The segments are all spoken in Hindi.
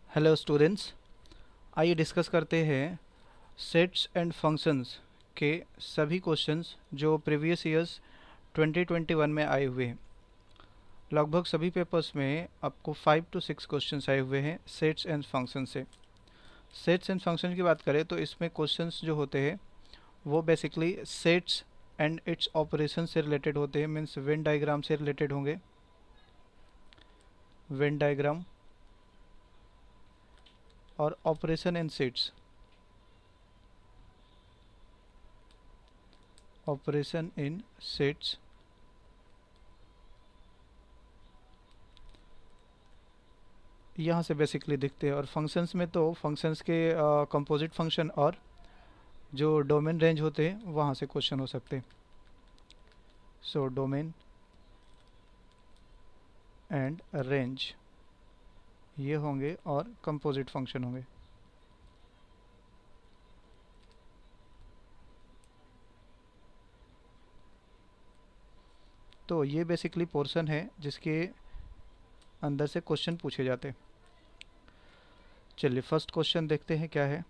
हेलो स्टूडेंट्स, आइए डिस्कस करते हैं सेट्स एंड फंक्शंस के सभी क्वेश्चंस जो प्रीवियस ईयर्स 2021 में आए हुए हैं। लगभग सभी पेपर्स में आपको 5 to 6 क्वेश्चंस आए हुए हैं सेट्स एंड फंक्शन से। सेट्स एंड फंक्शन की बात करें तो इसमें क्वेश्चंस जो होते हैं वो basically sets and its operation से रिलेटेड होते हैं, मीन्स वेन डायग्राम से रिलेटेड होंगे। वेन डायग्राम और operation in sets, operation in sets, यहाँ से बेसिकली दिखते हैं। और फंक्शंस में तो फंक्शंस के कंपोजिट फंक्शन और जो डोमेन रेंज होते हैं वहाँ से क्वेश्चन हो सकते हैं। सो डोमेन एंड रेंज ये होंगे और कंपोजिट फंक्शन होंगे। तो ये बेसिकली पोर्शन है जिसके अंदर से क्वेश्चन पूछे जाते हैं। चलिए फर्स्ट क्वेश्चन देखते हैं क्या है।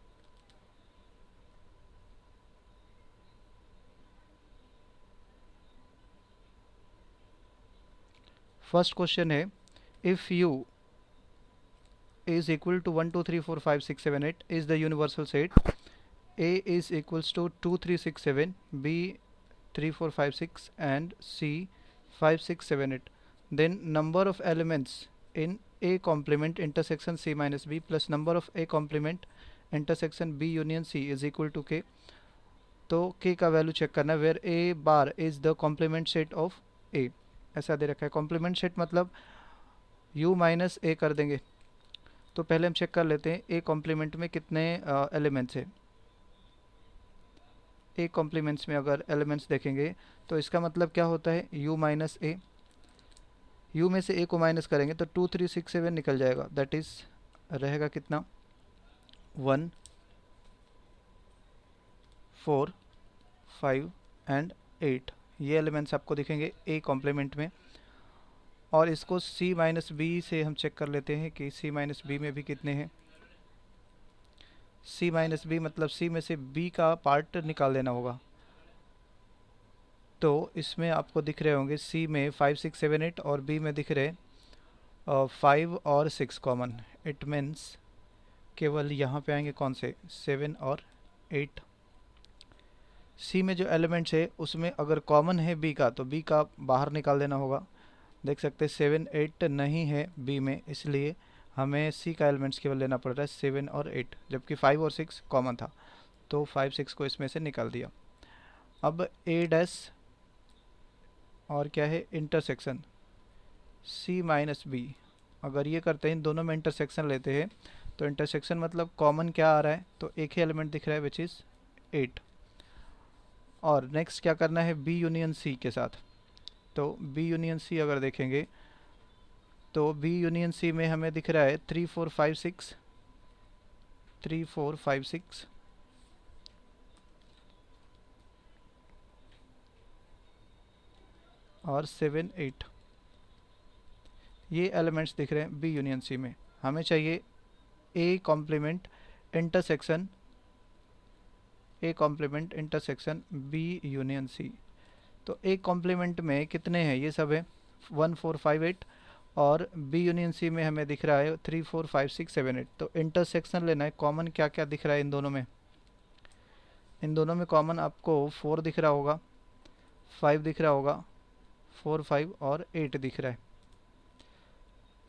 फर्स्ट क्वेश्चन है, if you is equal to 1 2 3 4 5 6 7 8 is the universal set. A is equals to 2 3 6 7, B 3 4 5 6 and C 5 6 7 8. Then number of elements in A complement intersection C minus B plus number of A complement intersection B union C is equal to K. तो K का वैल्यू चेक करना है where A bar is the complement set of A। ऐसा दे रखा है। कॉम्प्लीमेंट सेट मतलब U माइनस A कर देंगे। तो पहले हम चेक कर लेते हैं ए कॉम्प्लीमेंट में कितने एलिमेंट्स है। ए कॉम्प्लीमेंट्स में अगर एलिमेंट्स देखेंगे तो इसका मतलब क्या होता है, यू माइनस ए। यू में से ए को माइनस करेंगे तो 2 3 6 7 निकल जाएगा। दैट इज रहेगा कितना, 1 4 5 एंड 8। ये एलिमेंट्स आपको दिखेंगे ए कॉम्प्लीमेंट में। और इसको सी माइनस बी से हम चेक कर लेते हैं कि सी माइनस बी में भी कितने हैं। सी माइनस बी मतलब सी में से बी का पार्ट निकाल देना होगा। तो इसमें आपको दिख रहे होंगे सी में 5 6 7 8 और बी में दिख रहे 5 और 6 कॉमन। इट मीन्स केवल यहाँ पे आएंगे कौन से, 7 और 8। सी में जो एलिमेंट्स है उसमें अगर कॉमन है बी का तो बी का बाहर निकाल देना होगा। देख सकते हैं 7 8 नहीं है बी में, इसलिए हमें सी का एलिमेंट्स केवल लेना पड़ रहा है 7 और 8, जबकि 5 और 6 कॉमन था। तो 5 6 को इसमें से निकाल दिया। अब ए डैश और क्या है, इंटरसेक्शन सी माइनस बी। अगर ये करते हैं इन दोनों में इंटरसेक्शन लेते हैं तो इंटरसेक्शन मतलब कॉमन क्या आ रहा है, तो एक ही एलिमेंट दिख रहा है विच इज़ 8। और नेक्स्ट क्या करना है, बी यूनियन सी के साथ। तो बी यूनियन सी अगर देखेंगे तो बी यूनियन सी में हमें दिख रहा है 3 4 5 6, 3 4 5 6 और 7 8। ये एलिमेंट्स दिख रहे हैं बी यूनियन सी में। हमें चाहिए A complement intersection, A complement intersection B union C. तो ए कॉम्प्लीमेंट में कितने हैं, ये सब है 1 4 5 8 और बी यूनियन सी में हमें दिख रहा है 3 4 5 6 7 8। तो इंटरसेक्शन लेना है, कॉमन क्या क्या दिख रहा है इन दोनों में। इन दोनों में कॉमन आपको 4 दिख रहा होगा, 5 दिख रहा होगा, 4 5 और 8 दिख रहा है।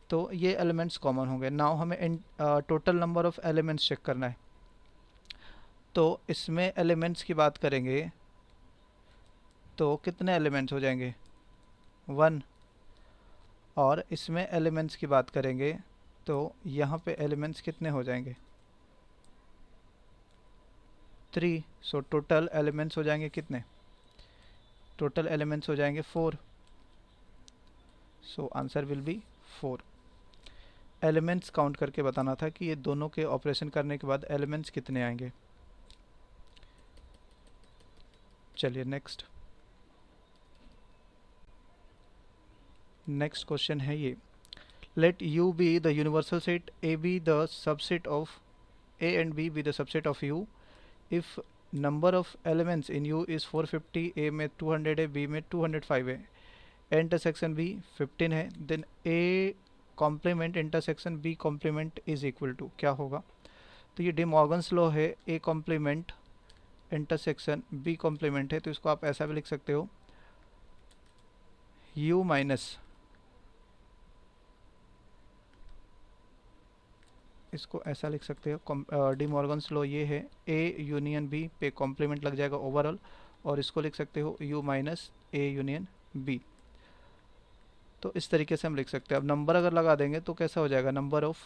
तो ये एलिमेंट्स कॉमन होंगे। नाउ हमें total number of elements check करना है। तो इसमें एलिमेंट्स की बात करेंगे तो कितने एलिमेंट्स हो जाएंगे, 1। और इसमें एलिमेंट्स की बात करेंगे तो यहाँ पे एलिमेंट्स कितने हो जाएंगे, 3। सो टोटल एलिमेंट्स हो जाएंगे कितने, टोटल एलिमेंट्स हो जाएंगे 4। So answer will be 4। Elements count करके बताना था कि ये दोनों के ऑपरेशन करने के बाद एलिमेंट्स कितने आएंगे। चलिए नेक्स्ट क्वेश्चन है ये, let u be the universal set, a be the subset of a and b be the subset of u. if number of elements in u is 450, a में 200 है, b में 205 है, a इंटरसेक्शन b 15 है, then a complement intersection b complement is equal to क्या होगा? तो ये डी मॉर्गन्स लॉ है, a complement intersection b complement है, तो इसको आप ऐसा भी लिख सकते हो u माइनस, इसको ऐसा लिख सकते हो, डी मॉर्गन्स लॉ ये है a यूनियन b पे कॉम्प्लीमेंट लग जाएगा ओवरऑल, और इसको लिख सकते हो u minus a union b। तो इस तरीके से हम लिख सकते हैं। अब नंबर अगर लगा देंगे तो कैसा हो जाएगा? Number of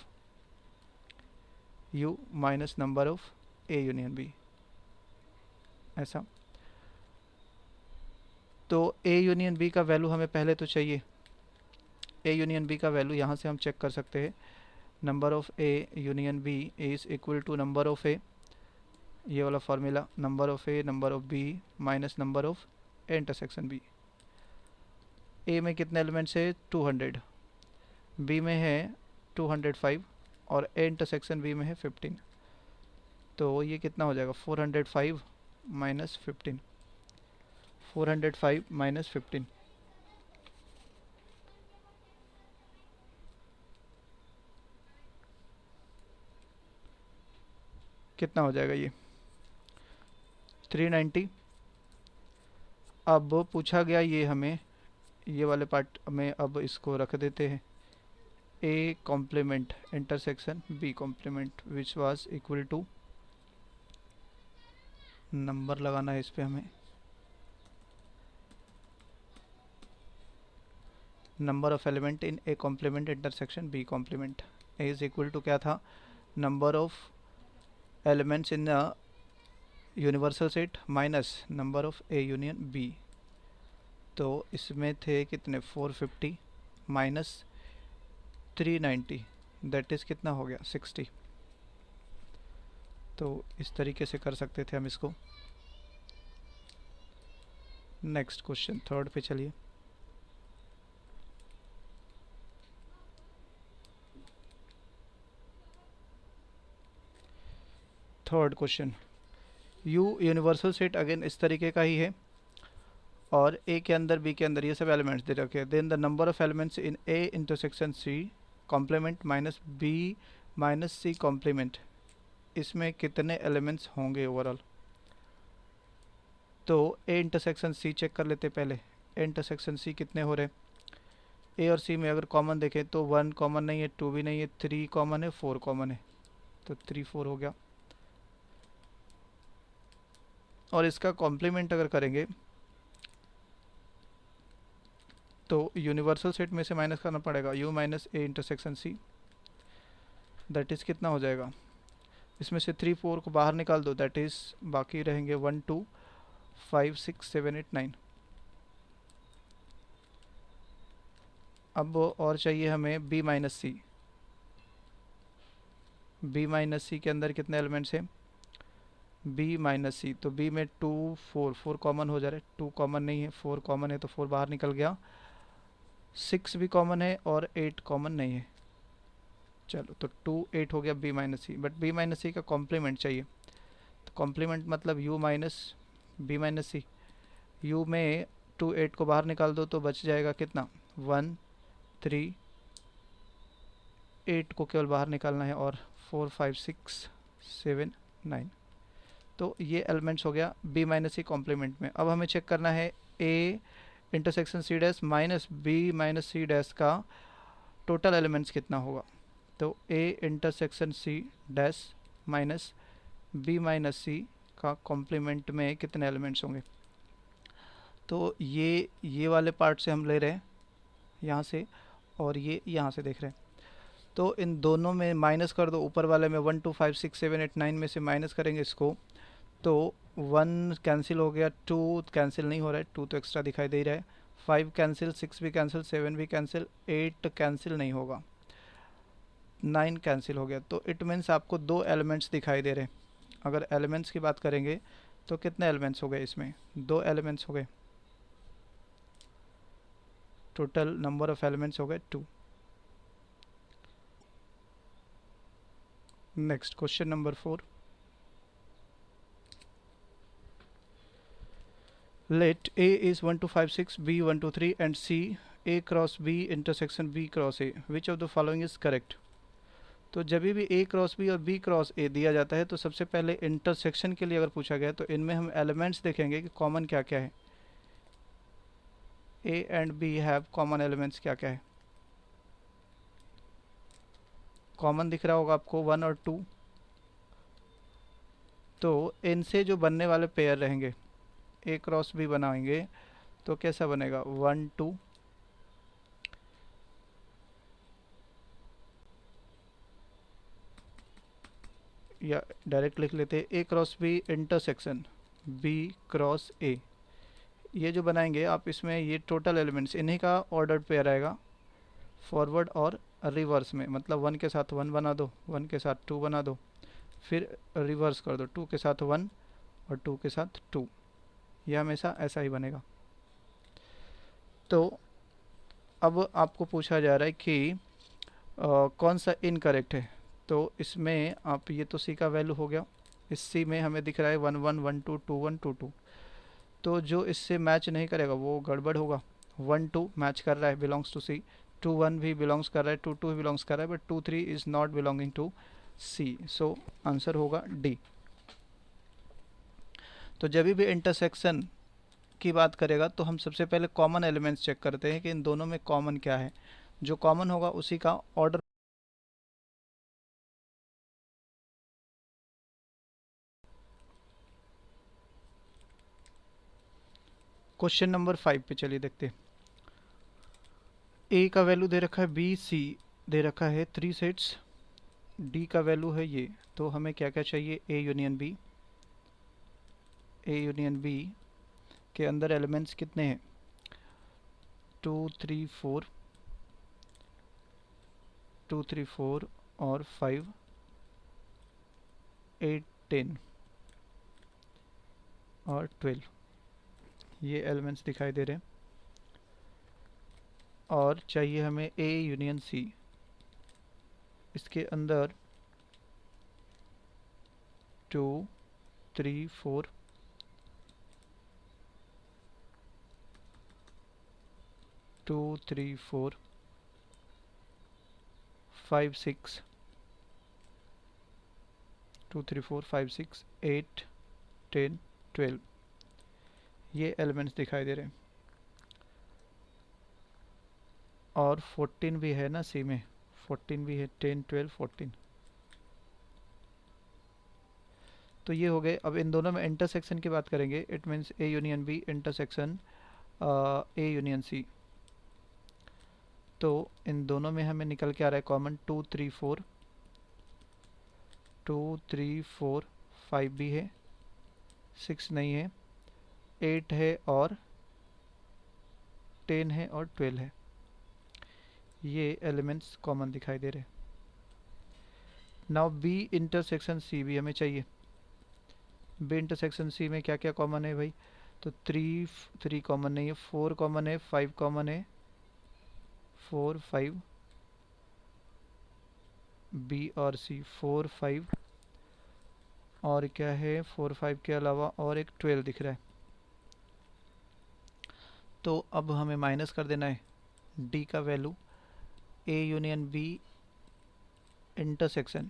u minus number of a union b, ऐसा। तो a यूनियन b का वैल्यू हमें पहले तो चाहिए, a यूनियन b का वैल्यू यहाँ से हम चेक कर सकते हैं। Number of a union b is equal to number of a, ये वाला formula, number of a number of b minus number of a intersection b। a में कितने एलिमेंट्स है? 200, b में है 205 और a इंटरसेक्शन b में है 15। तो ये कितना हो जाएगा? 405 माइनस 15, 405 माइनस 15, कितना हो जाएगा? ये 390। अब पूछा गया ये हमें, ये वाले पार्ट में अब इसको रख देते हैं, a complement intersection b complement which was equal to, number लगाना है इस पे हमें, number of element in a complement intersection b complement is equal to क्या था? Number of elements in universal set minus number of a union b। तो इसमें थे कितने? 450 माइनस 390, दैट इज़ कितना हो गया? 60। तो इस तरीके से कर सकते थे हम इसको। नेक्स्ट क्वेश्चन, थर्ड पे चलिए। Third question, u universal set again इस तरीके का ही है, और a के अंदर b के अंदर ये सब एलिमेंट्स दे रखे हैं। Then the number of elements in a intersection c complement minus b minus c complement, इसमें कितने एलिमेंट्स होंगे ओवरऑल? तो a इंटरसेक्शन c चेक कर लेते पहले। a इंटरसेक्शन c कितने हो रहे? a और c में अगर कॉमन देखें तो 1 कॉमन नहीं है, 2 भी नहीं है, 3 कॉमन है, 4 कॉमन है, तो 3 4 हो गया। और इसका कॉम्प्लीमेंट अगर करेंगे तो यूनिवर्सल सेट में से माइनस करना पड़ेगा, u minus a intersection c, that is कितना हो जाएगा? इसमें से 3 4 को बाहर निकाल दो, दैट इज़ बाकी रहेंगे 1 2 5 6 7 8 9। अब और चाहिए हमें b माइनस सी। b माइनस सी के अंदर कितने एलिमेंट्स हैं? b माइनस सी, तो b में 2 4 4 कॉमन हो जा रहे, 2 कॉमन नहीं है, 4 कॉमन है, तो 4 बाहर निकल गया, 6 भी कॉमन है और 8 कॉमन नहीं है। चलो, तो 2 8 हो गया b minus C, but b minus C का कॉम्प्लीमेंट चाहिए। तो कॉम्प्लीमेंट मतलब u minus b minus C, u में 2 8 को बाहर निकाल दो तो बच जाएगा कितना? 1 3, 8 को केवल बाहर निकालना है, और 4 5 6 7 9। तो ये एलिमेंट्स हो गया b माइनस सी कॉम्प्लीमेंट में। अब हमें चेक करना है a intersection C dash minus b minus C dash का टोटल एलिमेंट्स कितना होगा। तो a intersection C dash minus b minus C का कॉम्प्लीमेंट में कितने एलिमेंट्स होंगे। तो ये वाले पार्ट से हम ले रहे हैं यहाँ से, और ये यहाँ से देख रहे हैं। तो इन दोनों में माइनस कर दो, ऊपर वाले में 1 2 5 6 7 8 9 में से माइनस करेंगे इसको, तो 1 कैंसिल हो गया, 2 कैंसिल नहीं हो रहा है, 2 तो एक्स्ट्रा दिखाई दे रहा है, 5 कैंसिल, 6 भी कैंसिल, 7 भी कैंसिल, 8 कैंसिल नहीं होगा, 9 कैंसिल हो गया। तो इट मीन्स आपको 2 एलिमेंट्स दिखाई दे रहे हैं। अगर एलिमेंट्स की बात करेंगे तो कितने एलिमेंट्स हो गए? इसमें 2 एलिमेंट्स हो गए, टोटल नंबर ऑफ एलिमेंट्स हो गए 2। Next question number 4. Let A is 1 2 5 6, B 1 2 3 and C A cross B intersection B cross A. Which of the following is correct? तो जब भी A क्रॉस B और B क्रॉस A दिया जाता है तो सबसे पहले इंटरसेक्शन के लिए अगर पूछा गया तो इनमें हम एलिमेंट्स देखेंगे कि कॉमन क्या क्या है. A and B have common elements क्या क्या है. कॉमन दिख रहा होगा आपको 1 और 2. तो इनसे जो बनने वाले पेयर रहेंगे A क्रॉस B बनाएंगे तो कैसा बनेगा 1 2 या डायरेक्ट लिख लेते A cross B intersection B cross A. ये जो बनाएंगे आप इसमें ये टोटल एलिमेंट्स इन्हीं का ऑर्डर्ड पेयर आएगा फॉरवर्ड और रिवर्स में. मतलब 1 के साथ 1 बना दो, 1 के साथ 2 बना दो, फिर रिवर्स कर दो 2 के साथ 1 और 2 के साथ 2. यह हमेशा ऐसा ही बनेगा. तो अब आपको पूछा जा रहा है कि कौन सा इनकरेक्ट है. तो इसमें आप ये तो सी का वैल्यू हो गया. इस सी में हमें दिख रहा है 1 1 1 2 2 1 2 2. तो जो इससे मैच नहीं करेगा वो गड़बड़ होगा. 1 2 मैच कर रहा है, बिलोंग्स टू सी. 2 1 भी बिलोंग्स कर रहा है, 2 2 भी बिलोंग्स कर रहा है, but 2 3 is not belonging to C. So answer होगा डी. तो जब भी इंटरसेक्शन की बात करेगा तो हम सबसे पहले कॉमन एलिमेंट्स चेक करते हैं कि इन दोनों में कॉमन क्या है. जो कॉमन होगा उसी का ऑर्डर. क्वेश्चन नंबर 5 पे चलिए देखते हैं. ए का वैल्यू दे रखा है बी, सी दे रखा है 3 सेट्स, डी का वैल्यू है ये. तो हमें क्या क्या चाहिए. A union B. A union B के अंदर एलिमेंट्स कितने हैं 2 3 4, 2 3 4 और 5 8 10 और 12. ये एलिमेंट्स दिखाई दे रहे हैं. और चाहिए हमें ए यूनियन सी. इसके अंदर 2 3 4 2 3 4 5 6 2 3 4 5 6 8 10 12. ये एलिमेंट्स दिखाई दे रहे हैं. और 14 भी है ना सी में. 14 भी है. 10 12 14. तो ये हो गए. अब इन दोनों में इंटरसेक्शन की बात करेंगे. It means A union B intersection A union C. तो इन दोनों में हमें निकल के आ रहा है कॉमन 2 3 4 2 3 4 5 भी है, 6 नहीं है, 8 है और 10 है और 12 है. ये एलिमेंट्स कॉमन दिखाई दे रहे. नाउ बी इंटरसेक्शन सी भी हमें चाहिए. बी इंटरसेक्शन सी में क्या क्या कॉमन है भाई. तो 3 कॉमन नहीं है, 4 कॉमन है, 5 कॉमन है. 4 5 बी और सी 4 5 और क्या है 4 5 के अलावा और एक 12 दिख रहा है. तो अब हमें माइनस कर देना है डी का value. A union B intersection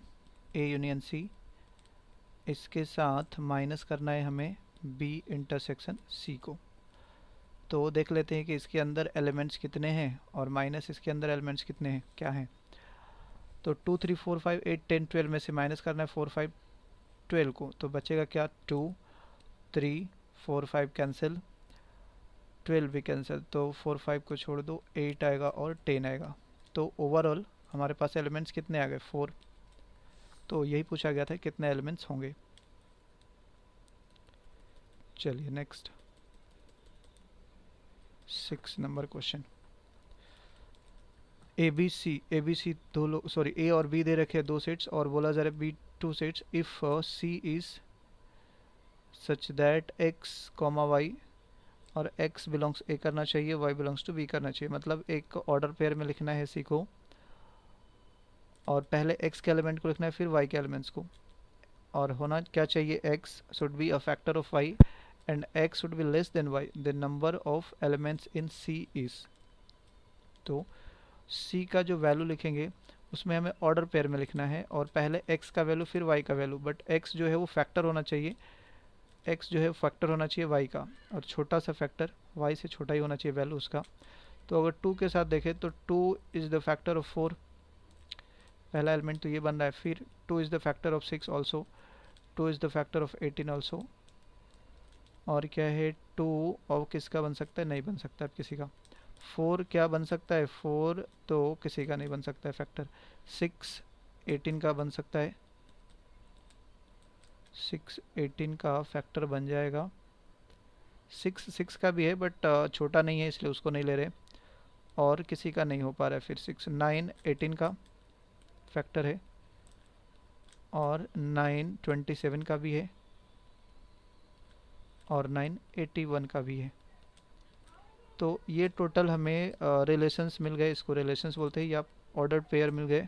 A union C, इसके साथ माइनस करना है हमें बी इंटरसेक्शन सी को. तो देख लेते हैं कि इसके अंदर एलिमेंट्स कितने हैं और माइनस इसके अंदर एलिमेंट्स कितने हैं क्या हैं. तो 2 3 4 5 8 10 12 में से माइनस करना है 4 5 12 को. तो बचेगा क्या 2 3 4 5 कैंसिल, 12 भी कैंसिल. तो 4 5 को छोड़ दो, 8 आएगा और 10 आएगा. तो ओवरऑल हमारे पास एलिमेंट्स कितने आ गए 4. तो यही पूछा गया था कितने एलिमेंट्स होंगे. चलिए next 6 number question. A B C दो लोग सॉरी ए और बी दे रखे हैं 2 सेट्स और बोला जा रहा है B 2 sets if C is such that x comma y और x बिलोंग्स ए करना चाहिए, y बिलोंग्स टू बी करना चाहिए. मतलब एक ऑर्डर पेयर में लिखना है सी को. और पहले x के एलिमेंट को लिखना है फिर y के एलिमेंट्स को, और होना क्या चाहिए, x should be a factor of y and x should be less than y, the number of elements in C is. तो C का जो वैल्यू लिखेंगे उसमें हमें ऑर्डर पेयर में लिखना है, और पहले x का वैल्यू फिर y का वैल्यू, बट x जो है वो फैक्टर होना चाहिए, x जो है फैक्टर होना चाहिए y का, और छोटा सा फैक्टर y से छोटा ही होना चाहिए वैल्यू उसका। तो अगर 2 के साथ देखें तो 2 इज़ द फैक्टर ऑफ 4, पहला एलिमेंट तो ये बन रहा है, फिर 2 is the factor of 6 also, 2 is the factor of 18 also, और क्या है 2 और किसका बन सकता है, नहीं बन सकता अब किसी का। 4 क्या बन सकता है, 4 तो किसी का नहीं बन सकता है फैक्टर। 6 18 का बन सकता है, 6 18 का फैक्टर बन जाएगा। 6 6 का भी है बट छोटा नहीं है इसलिए उसको नहीं ले रहे, और किसी का नहीं हो पा रहा है। फिर 6 9 18 का फैक्टर है, और 9 27 का भी है, और 9 81 का भी है। तो ये टोटल हमें रिलेशंस मिल गए, इसको रिलेशंस बोलते हैं, या ऑर्डर पेयर मिल गए।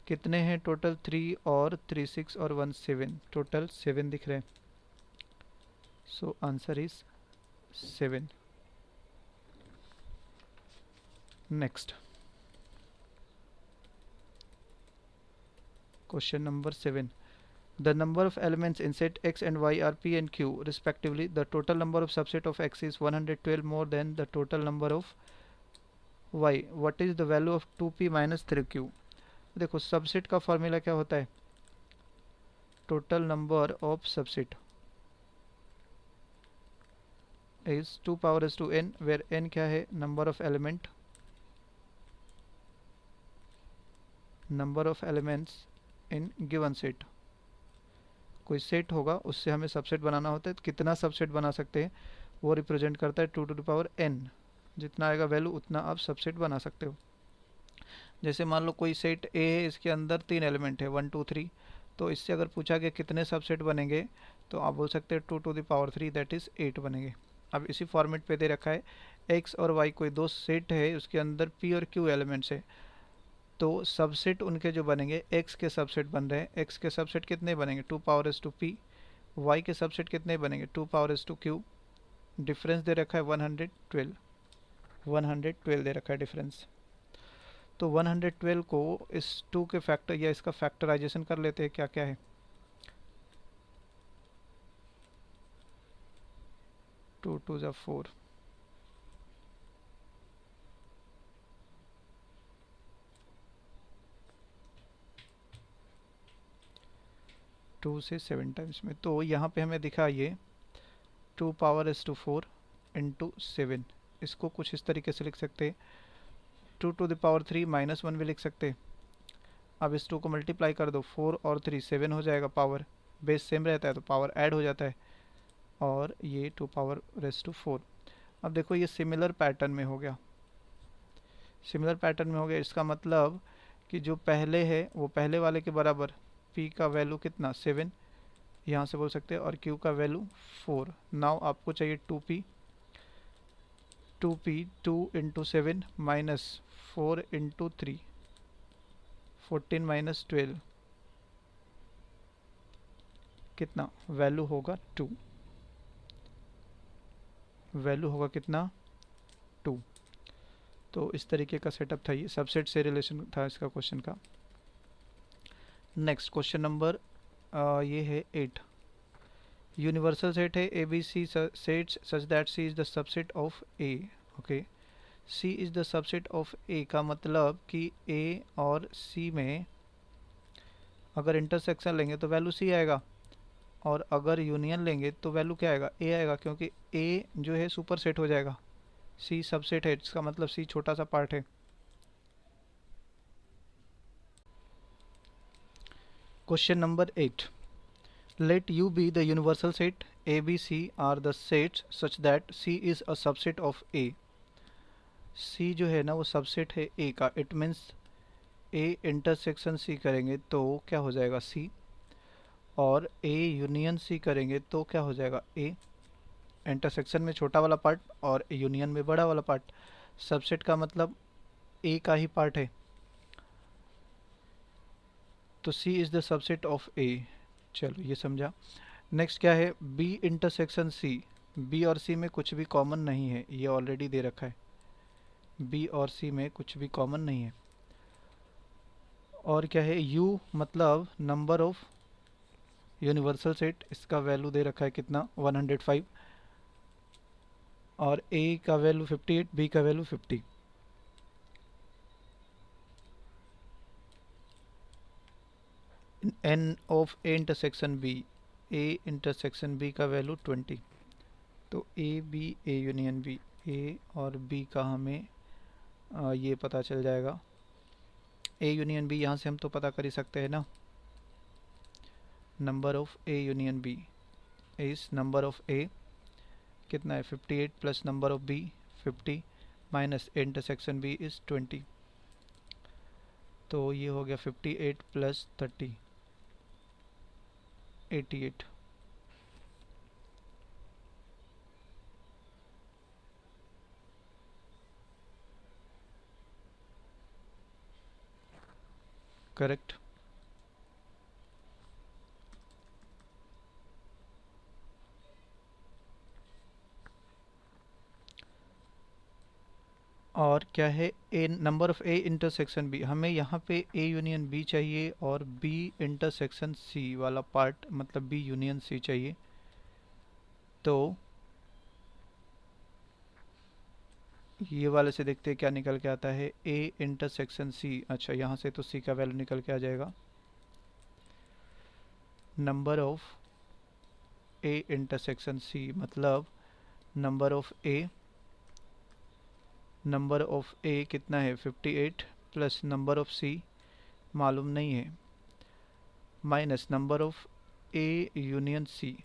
कितने हैं टोटल, 3 और 3 6 और 1 7, टोटल 7 दिख रहे हैं। So answer is 7। Next question number 7, the number of elements in set x and y are p and q respectively. The total number of subset of x is 112 more than the total number of y. What is the value of 2p minus 3q? देखो सबसेट का फॉर्मूला क्या होता है, total number of subset is 2 power S to n, where n क्या है, number of element, number of elements in given set. कोई सेट होगा उससे हमें सबसेट बनाना होता है, तो कितना सबसेट बना सकते हैं वो रिप्रेजेंट करता है 2 टू द पावर n, जितना आएगा वैल्यू उतना आप सबसेट बना सकते हो। जैसे मान लो कोई सेट A है, इसके अंदर 3 एलिमेंट है 1 2 3, तो इससे अगर पूछा गया कितने सबसेट बनेंगे तो आप बोल सकते हैं 2 to the power 3 that is 8 बनेंगे। अब इसी फॉर्मेट पे दे रखा है x और y कोई दो सेट है, उसके अंदर p और q एलिमेंट्स है, तो सबसेट उनके जो बनेंगे x के सबसेट बन रहे हैं, x के सबसेट कितने बनेंगे 2 power S to p, y के सबसेट कितने बनेंगे 2 power S to q। Difference दे रखा है 112, 112 दे रखा है डिफरेंस। तो 112 को इस 2 के फैक्टर या इसका फैक्टराइजेशन कर लेते हैं, क्या क्या है 2 2 जा 4, 2 से 7 टाइम्स में, तो यहाँ पे हमें दिखा ये 2 पावर एस टू 4 इंटू 7, इसको कुछ इस तरीके से लिख सकते हैं, 2 टू द पावर 3 माइनस 1 भी लिख सकते हैं। अब इस 2 को मल्टीप्लाई कर दो, 4 और 3 7 हो जाएगा, पावर बेस सेम रहता है तो पावर ऐड हो जाता है, और ये 2 पावर रेस टू 4। अब देखो ये सिमिलर पैटर्न में हो गया, सिमिलर पैटर्न में हो गया, इसका मतलब कि जो पहले है वो पहले वाले के बराबर, p का वैल्यू कितना 7 यहाँ से बोल सकते हैं, और q का वैल्यू 4। नाउ आपको चाहिए 2p, 2 into 7 minus 4 into 3, 14 minus 12 कितना, वैल्यू होगा 2, वैल्यू होगा कितना 2। तो इस तरीके का सेटअप था, ये सबसेट से रिलेशन था इसका क्वेश्चन का। नेक्स्ट क्वेश्चन नंबर ये है 8, यूनिवर्सल सेट है A B C sets such that C is the subset of A. Okay, C is the subset of A का मतलब कि ए और सी में अगर इंटरसेक्शन लेंगे तो वैल्यू सी आएगा, और अगर यूनियन लेंगे तो वैल्यू क्या आएगा, ए आएगा, क्योंकि ए जो है सुपर सेट हो जाएगा, सी सबसेट है, इसका मतलब सी छोटा सा पार्ट है। Question number 8, let U be the universal set, A, B, C are the sets such that C is a subset of A। C जो है ना वो सबसेट है A का, it means A intersection C करेंगे तो क्या हो जाएगा C, और A यूनियन C करेंगे तो क्या हो जाएगा A। इंटरसेक्शन में छोटा वाला पार्ट और यूनियन में बड़ा वाला पार्ट, सबसेट का मतलब A का ही पार्ट है। तो C is the subset of A। चलो ये समझा। नेक्स्ट क्या है, B इंटरसेक्शन C। B और C में कुछ भी कॉमन नहीं है, ये ऑलरेडी दे रखा है। B और C में कुछ भी कॉमन नहीं है। और क्या है, U मतलब नंबर ऑफ यूनिवर्सल सेट, इसका वैल्यू दे रखा है कितना, 105। और A का वैल्यू 58, B का value 50। N of A intersection B, A intersection B का वैल्यू 20। तो A B A union B, A और B का हमें ये पता चल जाएगा। A यूनियन B यहाँ से हम तो पता कर ही सकते हैं ना। Number of A union B इस नंबर ऑफ A कितना है, 58 plus number of B 50 minus intersection B is 20। तो ये हो गया 58 प्लस 30, 88। करेक्ट। और क्या है, A number of A intersection B, हमें यहाँ पे ए यूनियन बी चाहिए और बी इंटरसेक्शन सी वाला पार्ट मतलब बी यूनियन सी चाहिए। तो ये वाले से देखते हैं क्या निकल के आता है, ए इंटरसेक्शन सी। अच्छा यहाँ से तो सी का वैल्यू निकल के आ जाएगा। Number of A intersection C मतलब number of A, number of A कितना है 58 प्लस नंबर ऑफ सी मालूम नहीं है, minus number of A union C.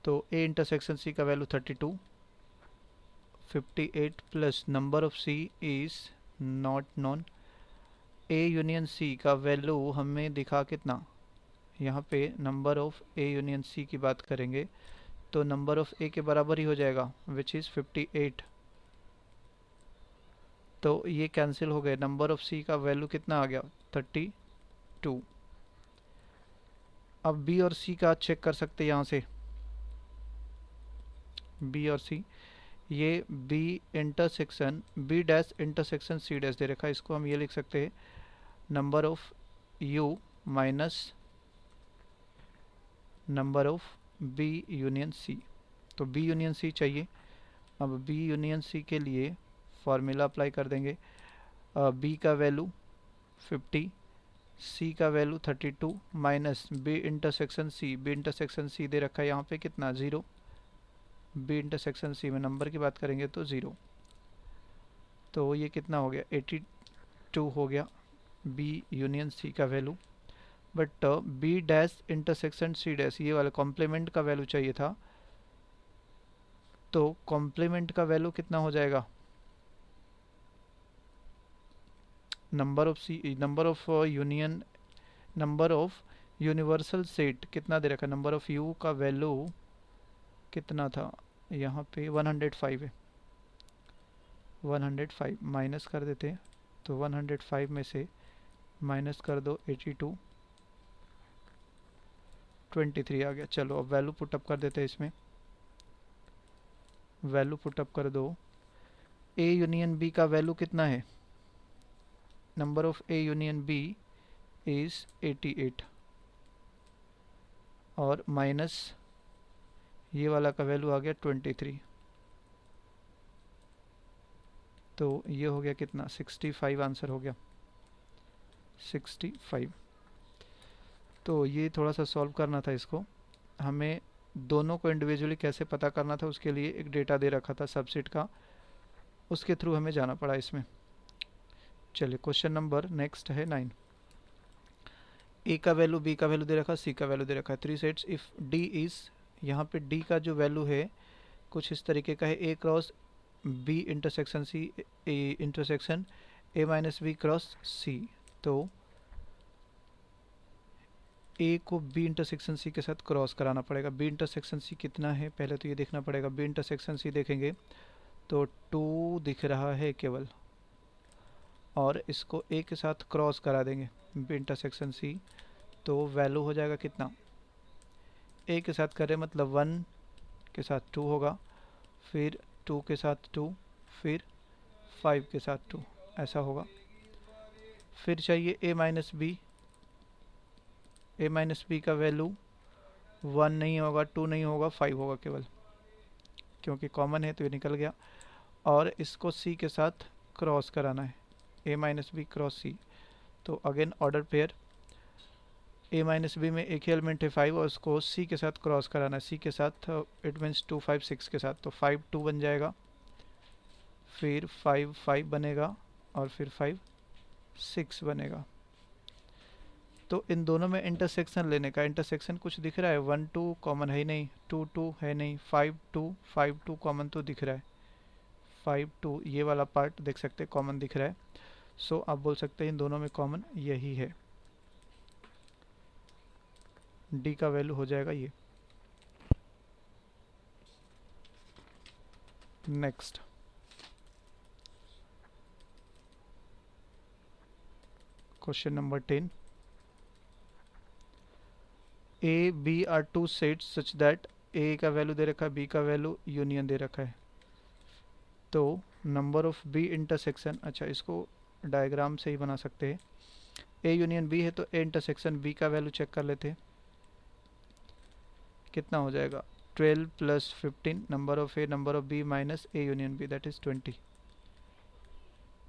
तो ए इंटरसेक्शन सी का value 32, 58 plus number of C is not known. A union C का वैल्यू हमें दिखा कितना, यहाँ पे number of A union C की बात करेंगे तो नंबर ऑफ ए के बराबर ही हो जाएगा विच इज़ 58। तो ये कैंसिल हो गए, नंबर ऑफ सी का वैल्यू कितना आ गया 32। अब बी और सी का चेक कर सकते हैं यहाँ से, बी और सी, ये B intersection B dash intersection C dash दे रखा है, इसको हम ये लिख सकते हैं number of U minus number of B union C. तो बी यूनियन सी चाहिए। अब बी यूनियन सी के लिए फॉर्मूला अप्लाई कर देंगे। बी का वैल्यू 50, सी का value 32 minus B intersection C, B intersection C दे रखा है यहाँ पे कितना 0, बी इंटरसेक्शन सी में नंबर की बात करेंगे तो 0। तो ये कितना हो गया 82 हो गया बी यूनियन सी का value. But B dash intersection C dash ये वाला कॉम्प्लीमेंट का वैल्यू चाहिए था, तो कॉम्प्लीमेंट का वैल्यू कितना हो जाएगा, number of C, number of union, number of universal set कितना दे रखा है, नंबर ऑफ यू का वैल्यू कितना था यहाँ पे 105 है, 105 माइनस कर देते हैं तो 105 में से माइनस कर दो 82, 23 आ गया। चलो अब वैल्यू पुटअप कर देते हैं इसमें, वैल्यू पुटअप कर दो। ए यूनियन बी का वैल्यू कितना है, number of A union B is 88 और माइनस ये वाला का वैल्यू आ गया 23। तो ये हो गया कितना 65 आंसर हो गया 65। तो ये थोड़ा सा सॉल्व करना था इसको, हमें दोनों को इंडिविजुअली कैसे पता करना था उसके लिए एक डेटा दे रखा था सबसेट का, उसके थ्रू हमें जाना पड़ा इसमें। चलिए क्वेश्चन नंबर नेक्स्ट है 9। ए का वैल्यू बी का वैल्यू दे रखा, सी का वैल्यू दे रखा है, 3 सेट्स इफ डी इज, यहाँ पे डी का जो वैल्यू है कुछ इस तरीके का है, A cross B intersection C, A intersection A minus B cross C. तो ए को बी इंटरसेक्शन सी के साथ क्रॉस कराना पड़ेगा। बी इंटरसेक्शन सी कितना है पहले तो ये देखना पड़ेगा, बी इंटरसेक्शन सी देखेंगे तो 2 दिख रहा है केवल, और इसको ए के साथ क्रॉस करा देंगे, बी इंटरसेक्शन सी, तो वैल्यू हो जाएगा कितना, ए के साथ करें मतलब 1 के साथ 2 होगा, फिर 2 के साथ 2, फिर 5 के साथ 2, ऐसा होगा। फिर चाहिए a minus B, a minus B का वैल्यू 1 नहीं होगा, 2 नहीं होगा, 5 होगा केवल, क्योंकि कॉमन है तो ये निकल गया। और इसको c के साथ क्रॉस कराना है, a minus B cross c, तो again order pair, a minus बी में एक ही एलिमेंट है 5 और उसको c के साथ क्रॉस कराना है, c के साथ इट मीन्स 2 5 6 के साथ, तो 5 2 बन जाएगा, फिर 5 5 बनेगा और फिर 5 6 बनेगा। तो इन दोनों में इंटरसेक्शन लेने का, इंटरसेक्शन कुछ दिख रहा है, 1 2 कॉमन है ही नहीं, 2 2 है नहीं, 5 2 कॉमन तो दिख रहा है, 5 2 ये वाला पार्ट देख सकते हैं कॉमन दिख रहा है। सो आप बोल सकते हैं इन दोनों में कॉमन यही है, डी का वैल्यू हो जाएगा ये। Next question number 10, A B are two sets such that A का वैल्यू दे रखा है, बी का वैल्यू यूनियन दे रखा है, तो नंबर ऑफ बी इंटरसेक्शन, अच्छा इसको डायग्राम से ही बना सकते हैं, ए यूनियन बी है तो ए इंटरसेक्शन बी का वैल्यू चेक कर लेते हैं, कितना हो जाएगा 12 plus 15, number of A number of B minus A union B that is 20,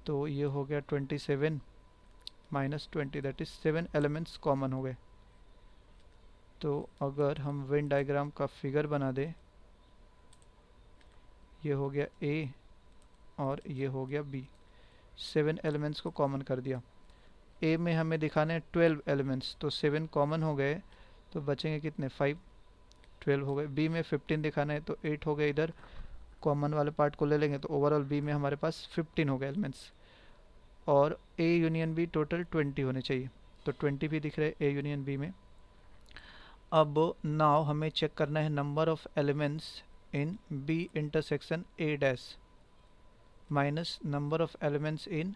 तो ये हो गया 27 minus 20 that is 7 elements common हो गए। तो अगर हम वेन डायग्राम का फिगर बना दे, ये हो गया ए और ये हो गया बी, 7 एलिमेंट्स को कॉमन कर दिया। ए में हमें दिखाने हैं 12 एलिमेंट्स, तो 7 कॉमन हो गए तो बचेंगे कितने 5, 12 हो गए। बी में 15 दिखाना है तो 8 हो गए, इधर कॉमन वाले पार्ट को ले लेंगे तो ओवरऑल बी में हमारे पास 15 हो गए एलिमेंट्स, और ए यूनियन बी टोटल 20 होने चाहिए, तो 20 भी दिख रहे हैं ए यूनियन बी में। अब नाउ हमें चेक करना है number of elements in B intersection A dash minus number of elements in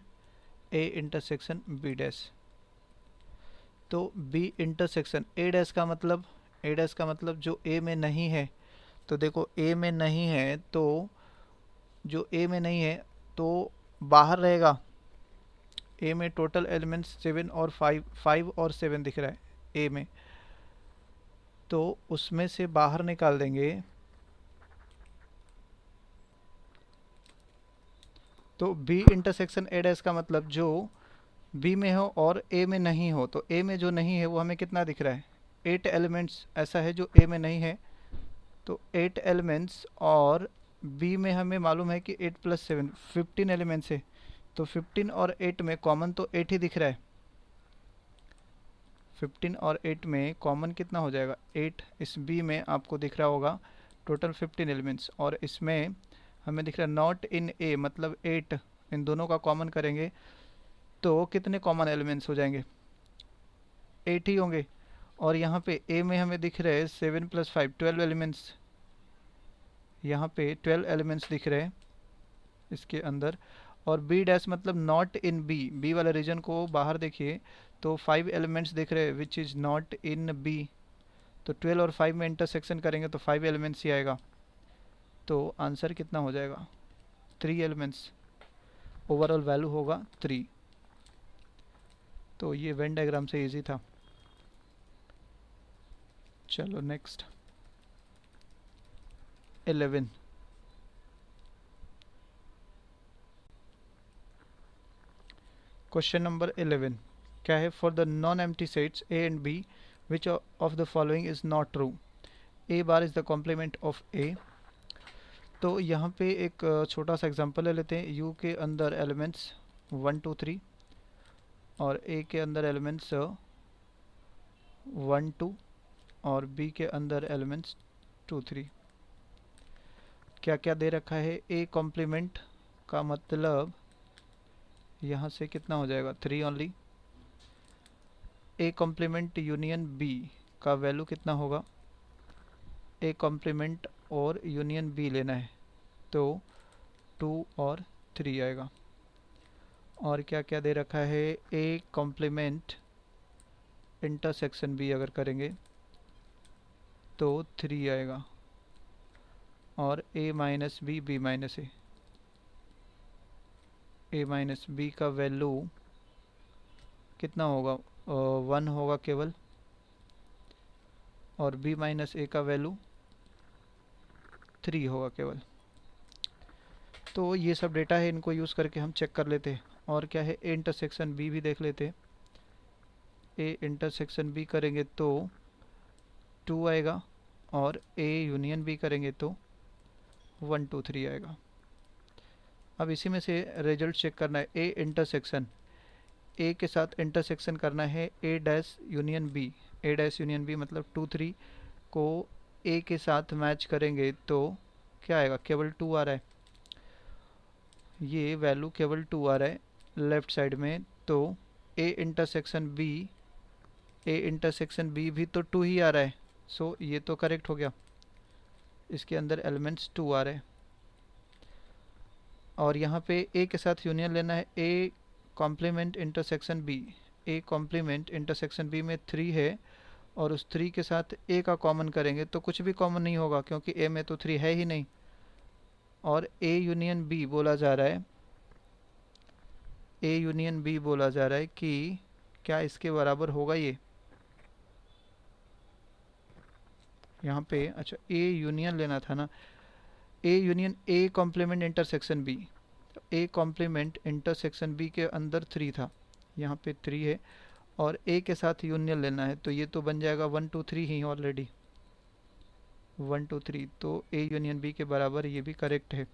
A intersection B dash. तो बी इंटरसेक्शन ए डैश का मतलब, ए डैश का मतलब जो ए में नहीं है, तो देखो ए में नहीं है तो जो ए में नहीं है तो बाहर रहेगा। ए में टोटल एलिमेंट्स 7 और 5 और 7 दिख रहा है ए में, तो उसमें से बाहर निकाल देंगे, तो बी इंटरसेक्शन ए डैश का मतलब जो बी में हो और ए में नहीं हो, तो ए में जो नहीं है वो हमें कितना दिख रहा है 8 एलिमेंट्स ऐसा है जो ए में नहीं है, तो 8 एलिमेंट्स, और बी में हमें मालूम है कि 8 प्लस 7 15 एलिमेंट्स है, तो 15 और 8 में कॉमन तो 8 ही दिख रहा है, 15 और 8 में कॉमन कितना हो जाएगा 8, इस बी में आपको दिख रहा होगा टोटल 15 एलिमेंट्स, और इसमें हमें दिख रहा है नॉट इन ए मतलब 8, इन दोनों का कॉमन करेंगे तो कितने कॉमन एलिमेंट्स हो जाएंगे 8 ही होंगे, और यहाँ पे ए में हमें दिख रहे हैं 7 प्लस 5 12 एलिमेंट्स, यहाँ पे 12 एलिमेंट्स दिख रहे हैं इसके अंदर, और बी डैश मतलब नॉट इन बी, बी वाले रीजन को बाहर देखिए तो 5 एलिमेंट्स दिख रहे हैं which is not in B, तो 12 और 5 में इंटरसेक्शन करेंगे तो 5 एलिमेंट्स ही आएगा, तो आंसर कितना हो जाएगा 3 एलिमेंट्स, ओवरऑल वैल्यू होगा 3। तो ये वेन डायग्राम से इजी था। चलो नेक्स्ट 11, क्वेश्चन नंबर 11 क्या है, for the non empty sets A and B which of the following is not true, A bar is the complement of A. तो यहाँ पे एक छोटा सा एग्जांपल ले लेते हैं, यू के अंदर एलिमेंट्स 1 2 3 और ए के अंदर एलिमेंट्स 1 2 और बी के अंदर एलिमेंट्स 2 3। क्या क्या दे रखा है, ए कॉम्प्लीमेंट का मतलब यहाँ से कितना हो जाएगा 3 only, A complement union B का वैल्यू कितना होगा, ए कॉम्प्लीमेंट और यूनियन बी लेना है तो 2 और 3 आएगा, और क्या क्या दे रखा है, ए कॉम्प्लीमेंट इंटरसेक्शन बी अगर करेंगे तो 3 आएगा, और ए माइनस बी, बी माइनस ए माइनस बी का वैल्यू कितना होगा, 1 होगा केवल, और बी माइनस ए का वैल्यू 3 होगा केवल। तो ये सब डेटा है, इनको यूज़ करके हम चेक कर लेते हैं। और क्या है, ए इंटरसेक्शन बी भी देख लेते हैं। ए इंटरसेक्शन बी करेंगे तो 2 आएगा, और ए यूनियन बी करेंगे तो 1 2 3 आएगा। अब इसी में से रिजल्ट चेक करना है। ए इंटरसेक्शन, ए के साथ इंटरसेक्शन करना है ए डैश यूनियन बी। ए डैश यूनियन बी मतलब 2 3 को ए के साथ मैच करेंगे तो क्या आएगा, केवल 2 आ रहा है, ये वैल्यू केवल 2 आ रहा है लेफ्ट साइड में। तो A intersection B, A intersection B भी तो 2 ही आ रहा है, सो ये तो करेक्ट हो गया, इसके अंदर एलिमेंट्स 2 आ रहे हैं। और यहाँ पे ए के साथ यूनियन लेना है, A complement intersection B. A complement intersection B में 3 है, और उस 3 के साथ ए का कॉमन करेंगे तो कुछ भी कॉमन नहीं होगा, क्योंकि ए में तो 3 है ही नहीं। और ए यूनियन बी बोला जा रहा है, ए यूनियन बी बोला जा रहा है कि क्या इसके बराबर होगा ये, यहाँ पे अच्छा ए यूनियन लेना था ना, A union A complement intersection B. A complement intersection B के अंदर 3 था, यहाँ पे 3 है, और ए के साथ यूनियन लेना है, तो ये तो बन जाएगा 1 2 3 ही ऑलरेडी, 1 2 3, तो ए यूनियन बी के बराबर ये भी करेक्ट है।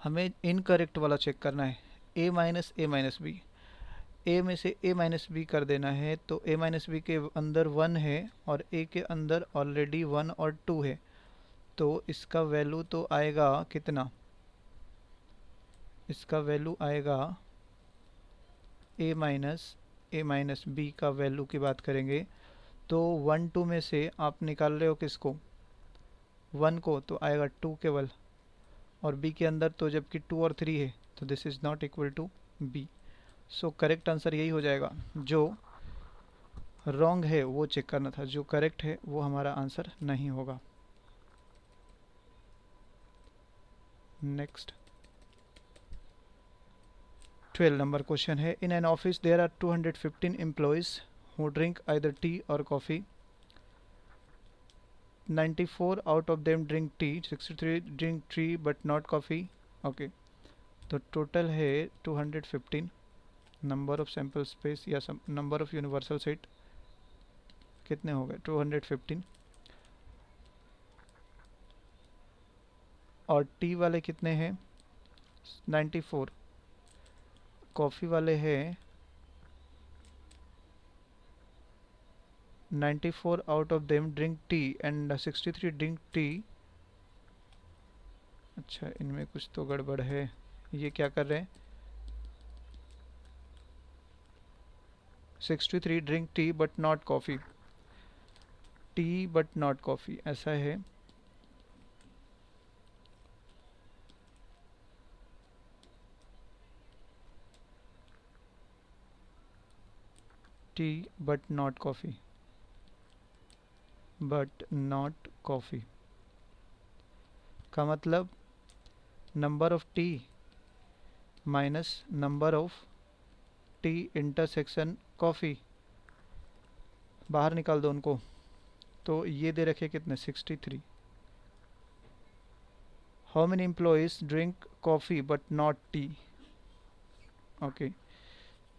हमें इनकरेक्ट वाला चेक करना है, ए माइनस बी। ए में से ए माइनस बी कर देना है, तो ए माइनस बी के अंदर 1 है, और ए के अंदर ऑलरेडी 1 और 2 है, तो इसका वैल्यू तो आएगा कितना, इसका वैल्यू आएगा ए माइनस बी का वैल्यू की बात करेंगे तो 1 2 में से आप निकाल रहे हो किसको, 1 को, तो आएगा 2 केवल, और बी के अंदर तो जबकि 2 और 3 है, तो this is not equal to B. So correct answer यही हो जाएगा। जो रॉन्ग है वो चेक करना था, जो करेक्ट है वो हमारा आंसर नहीं होगा। नेक्स्ट 12 नंबर क्वेश्चन है, in an office there are 215 employees who drink either tea और coffee, 94 out of them drink tea, 63 drink tea but not coffee. Okay, तो टोटल है 215, नंबर ऑफ सैम्पल स्पेस या नंबर ऑफ यूनिवर्सल सेट कितने हो गए, 215, और टी वाले कितने हैं 94, कॉफ़ी वाले हैं 94 out of them drink T and 63 drink T. अच्छा, इनमें कुछ तो गड़बड़ है, ये क्या कर रहे हैं, 63 drink tea but not coffee, T but not coffee ऐसा है। T but not coffee, but not coffee का मतलब number of T minus number of T intersection coffee, बाहर निकाल दो उनको, तो ये दे रखे कितने 63। How many employees drink coffee but not T. Okay,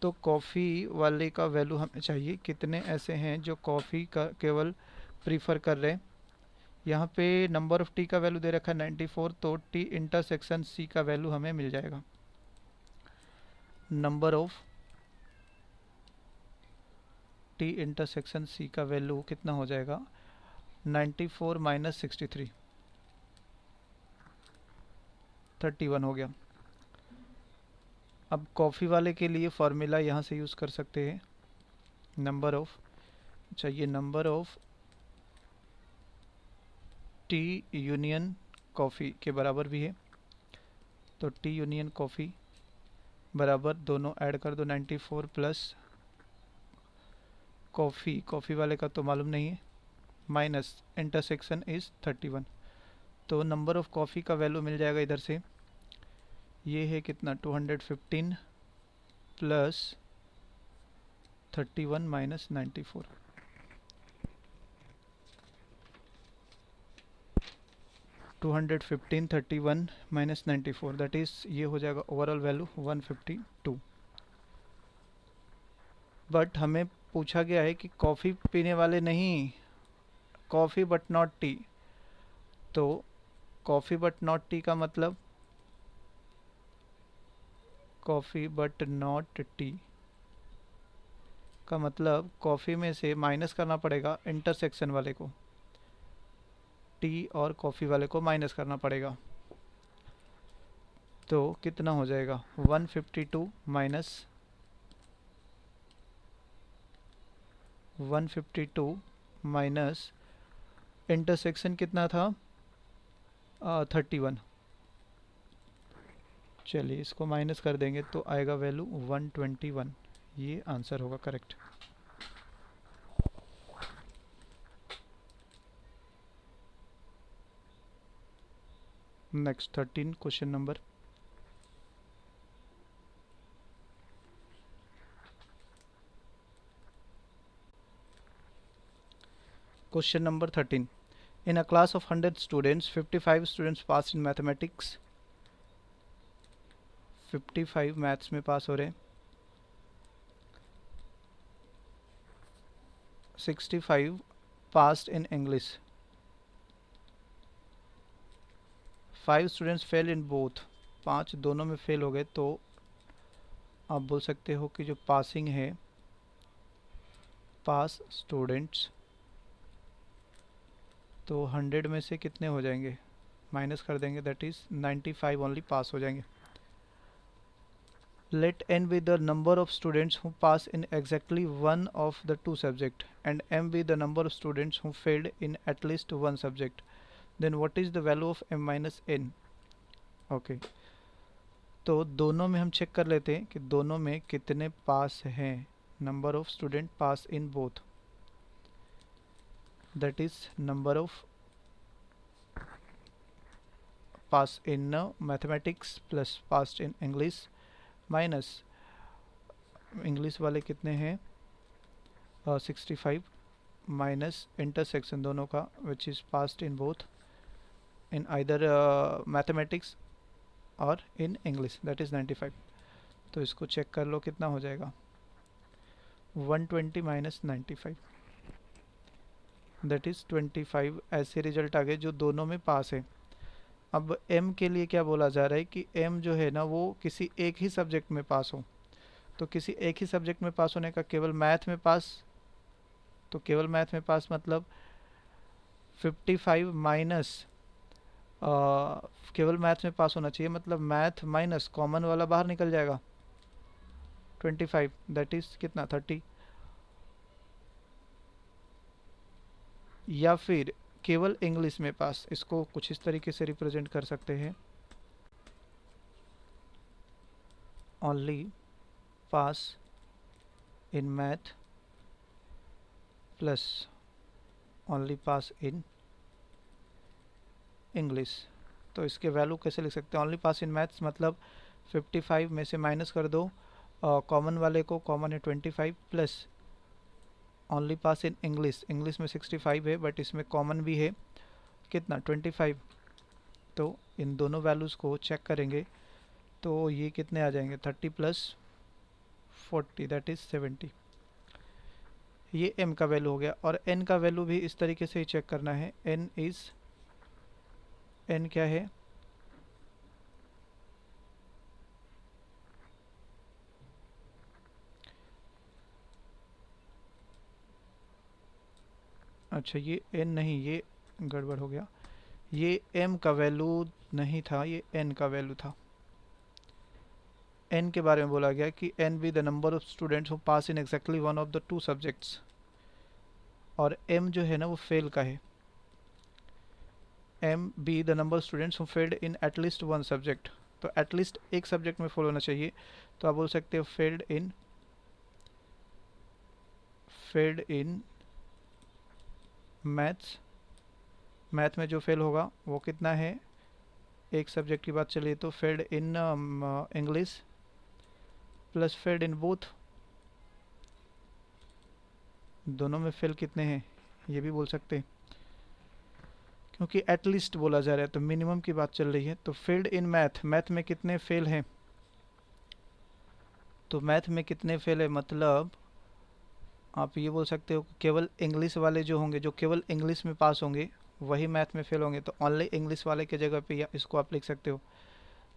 तो कॉफ़ी वाले का वैल्यू हमें चाहिए, कितने ऐसे हैं जो कॉफ़ी का केवल प्रीफर कर रहे हैं। यहाँ पे नंबर ऑफ टी का वैल्यू दे रखा है 94, तो टी इंटरसेक्शन सी का वैल्यू हमें मिल जाएगा, number of T intersection C का वैल्यू कितना हो जाएगा 94 माइनस 63, 31 हो गया। अब कॉफ़ी वाले के लिए फॉर्मूला यहाँ से यूज़ कर सकते हैं, नंबर ऑफ, अच्छा ये number of T union coffee के बराबर भी है, तो टी यूनियन कॉफ़ी बराबर दोनों ऐड कर दो 94 प्लस कॉफ़ी वाले का तो मालूम नहीं है, माइनस इंटरसेक्शन इज़ 31। तो नंबर ऑफ़ कॉफ़ी का वैल्यू मिल जाएगा इधर से, ये है कितना 215 plus 31 minus 94। 215 31 minus 94 that is ये हो जाएगा ओवरऑल वैल्यू 152। बट हमें पूछा गया है कि कॉफ़ी पीने वाले नहीं, कॉफ़ी बट नॉट टी। तो कॉफ़ी बट नॉट टी का मतलब कॉफ़ी बट नॉट टी का मतलब कॉफ़ी में से माइनस करना पड़ेगा इंटरसेक्शन वाले को, टी और कॉफ़ी वाले को माइनस करना पड़ेगा। तो कितना हो जाएगा 152 माइनस 152 माइनस इंटरसेक्शन कितना था 31। चलिए इसको माइनस कर देंगे तो आएगा वैल्यू 121। ये आंसर होगा correct. Next 13 question number. Question number 13. In a class of 100 students, 55 students passed in mathematics. 55 maths में पास हो रहे हैं, 65 passed in English. 5 students fail in both. 5 दोनों में फेल हो गए, तो आप बोल सकते हो कि जो पासिंग है, पास स्टूडेंट्स, तो 100 में से कितने हो जाएंगे, माइनस कर देंगे, दैट इज़ 95 ओनली पास हो जाएंगे। Let n be the number of students who pass in exactly one of the two subject and m be the number of students who failed in at least one subject. Then what is the value of m minus n? Okay. तो दोनों में हम चेक कर लेते हैं कि दोनों में कितने पास हैं, number of student pass in both, that is number of pass in mathematics plus past in English minus English वाले कितने हैं 65 माइनस इंटरसेक्शन दोनों का which is past in both in either mathematics और इन इंग्लिश, दैट इज़ 95। तो इसको चेक कर लो कितना हो जाएगा 120 माइनस 95 दैट इज़ 25। ऐसे रिजल्ट आ गए जो दोनों में पास है। अब m के लिए क्या बोला जा रहा है कि m जो है ना वो किसी एक ही सब्जेक्ट में पास हो। तो किसी एक ही सब्जेक्ट में पास होने का केवल मैथ में पास, तो केवल मैथ में पास मतलब 55 माइनस केवल मैथ में पास होना चाहिए, मतलब मैथ माइनस कॉमन वाला बाहर निकल जाएगा 25, दैट इज कितना 30। या फिर केवल इंग्लिश में पास, इसको कुछ इस तरीके से रिप्रेजेंट कर सकते हैं, only pass in math plus only pass in English. तो इसके वैल्यू कैसे लिख सकते हैं, ओनली पास इन मैथ्स मतलब 55 में से माइनस कर दो कॉमन वाले को, कॉमन है 25 plus only pass in English, English में 65 है बट इसमें कॉमन भी है कितना 25। तो इन दोनों वैल्यूज़ को चेक करेंगे तो ये कितने आ जाएंगे 30 प्लस 40 दैट इज़ 70। ये m का वैल्यू हो गया। और n का वैल्यू भी इस तरीके से ही चेक करना है, n क्या है अच्छा ये n नहीं, ये गड़बड़ हो गया, ये m का वैल्यू नहीं था, ये n का वैल्यू था। n के बारे में बोला गया कि n be the number of students who pass in exactly one of the two subjects, और m जो है ना वो फेल का है, m be the number of students who failed in at least one subject. तो एटलीस्ट एक सब्जेक्ट में फेल होना चाहिए, तो आप बोल सकते हो फेल्ड इन मैथ्स। मैथ में जो फेल होगा वो कितना है, एक सब्जेक्ट की बात चलिए तो failed in English plus failed in both, दोनों में फेल कितने हैं ये भी बोल सकते हैं, क्योंकि एटलीस्ट बोला जा रहा है तो मिनिमम की बात चल रही है। तो फेल्ड इन मैथ, मैथ में कितने फेल हैं, तो मैथ में कितने फेल है मतलब आप ये बोल सकते हो कि केवल इंग्लिश वाले जो होंगे, जो केवल इंग्लिश में पास होंगे वही मैथ में फेल होंगे, तो ओनली इंग्लिश वाले की जगह पे या इसको आप लिख सकते हो।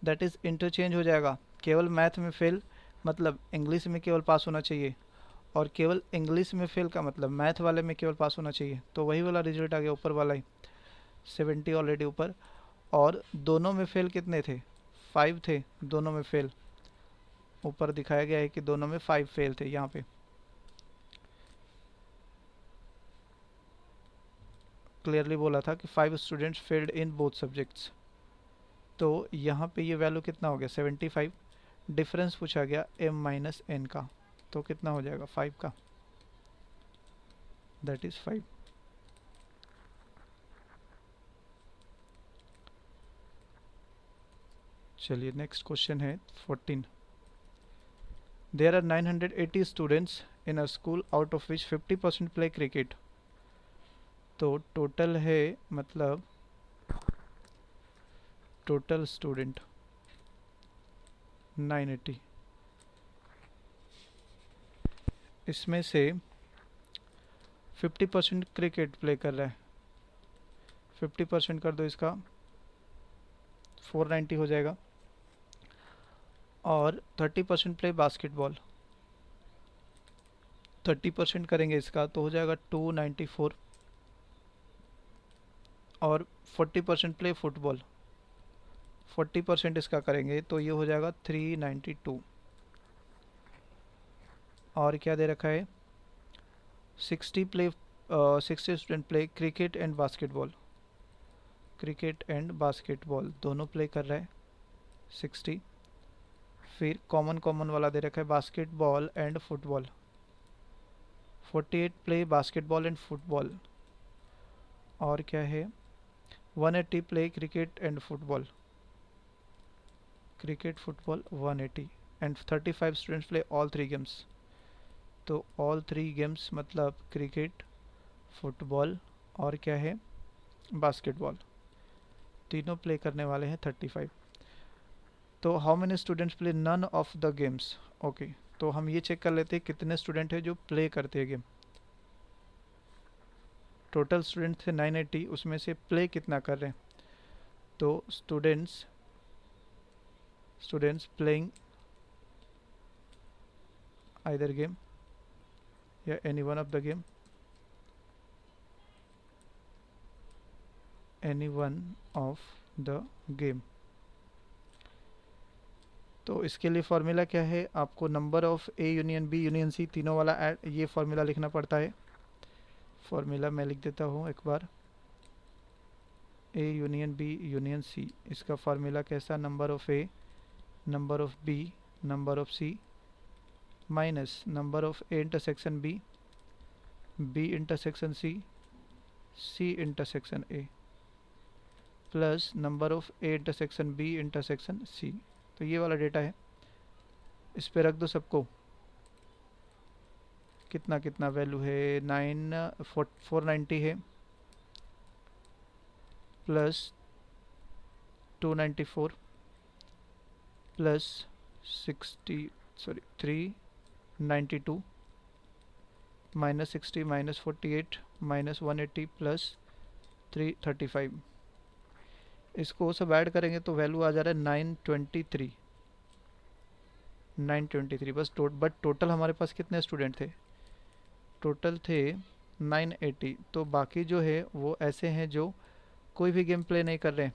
दैट इज़ इंटरचेंज हो जाएगा, केवल मैथ में फेल मतलब इंग्लिश में केवल पास होना चाहिए, और केवल इंग्लिश में फेल का मतलब मैथ वाले में केवल पास होना चाहिए। तो वही वाला रिजल्ट आ गया ऊपर वाला ही, 70 ऑलरेडी ऊपर। और दोनों में फेल कितने थे, 5 थे दोनों में फेल, ऊपर दिखाया गया है कि दोनों में 5 फेल थे। यहाँ पे क्लियरली बोला था कि 5 students failed in both subjects. तो यहाँ पे ये वैल्यू कितना हो गया 75, डिफरेंस पूछा गया m माइनस एन का, तो कितना हो जाएगा 5 का, दैट इज 5। चलिए नेक्स्ट क्वेश्चन है 14। There are 980 students in a school out of which 50% play cricket. तो टोटल है मतलब टोटल स्टूडेंट 980, इसमें से 50% क्रिकेट प्ले कर रहा है, 50% कर दो इसका 490 हो जाएगा, और 30% प्ले बास्केटबॉल, 30% करेंगे इसका तो हो जाएगा 294, और 40% प्ले फुटबॉल, 40% इसका करेंगे तो ये हो जाएगा 392। और क्या दे रखा है 60 student play cricket and basketball, cricket and basketball दोनों प्ले कर रहा है 60। फिर कॉमन कॉमन वाला दे रखा है basketball and football, 48 play basketball and football. और क्या है 180 play cricket and football, cricket football 180, and 35 students play all 3 games. तो ऑल 3 गेम्स मतलब क्रिकेट, फुटबॉल और क्या है बास्केटबॉल, तीनों प्ले करने वाले हैं 35। तो how many students play none of the games. Okay, तो हम ये चेक कर लेते हैं कितने स्टूडेंट हैं जो प्ले करते हैं गेम। टोटल स्टूडेंट थे 980, उसमें से प्ले कितना कर रहे हैं, तो स्टूडेंट्स प्लेइंग आइदर गेम या any one of the game, any one of the game. तो इसके लिए फॉर्मूला क्या है, आपको number of A union B union C तीनों वाला ये फॉर्मूला लिखना पड़ता है। फॉर्मूला मैं लिख देता हूँ एक बार, A union B union C, इसका फार्मूला कैसा, number of A number of B number of C minus number of A intersection B, B intersection C, C intersection A, plus number of A intersection B intersection C. तो ये वाला डेटा है, इस पे रख दो सबको, कितना कितना वैल्यू है 490 है plus 294 plus 392 minus 60 minus 48 minus 180 plus 335, इसको सब ऐड करेंगे तो वैल्यू आ जा रहा है 923 बस। बट टोटल हमारे पास कितने स्टूडेंट थे, टोटल थे 980, तो बाकी जो है वो ऐसे हैं जो कोई भी गेम प्ले नहीं कर रहे हैं।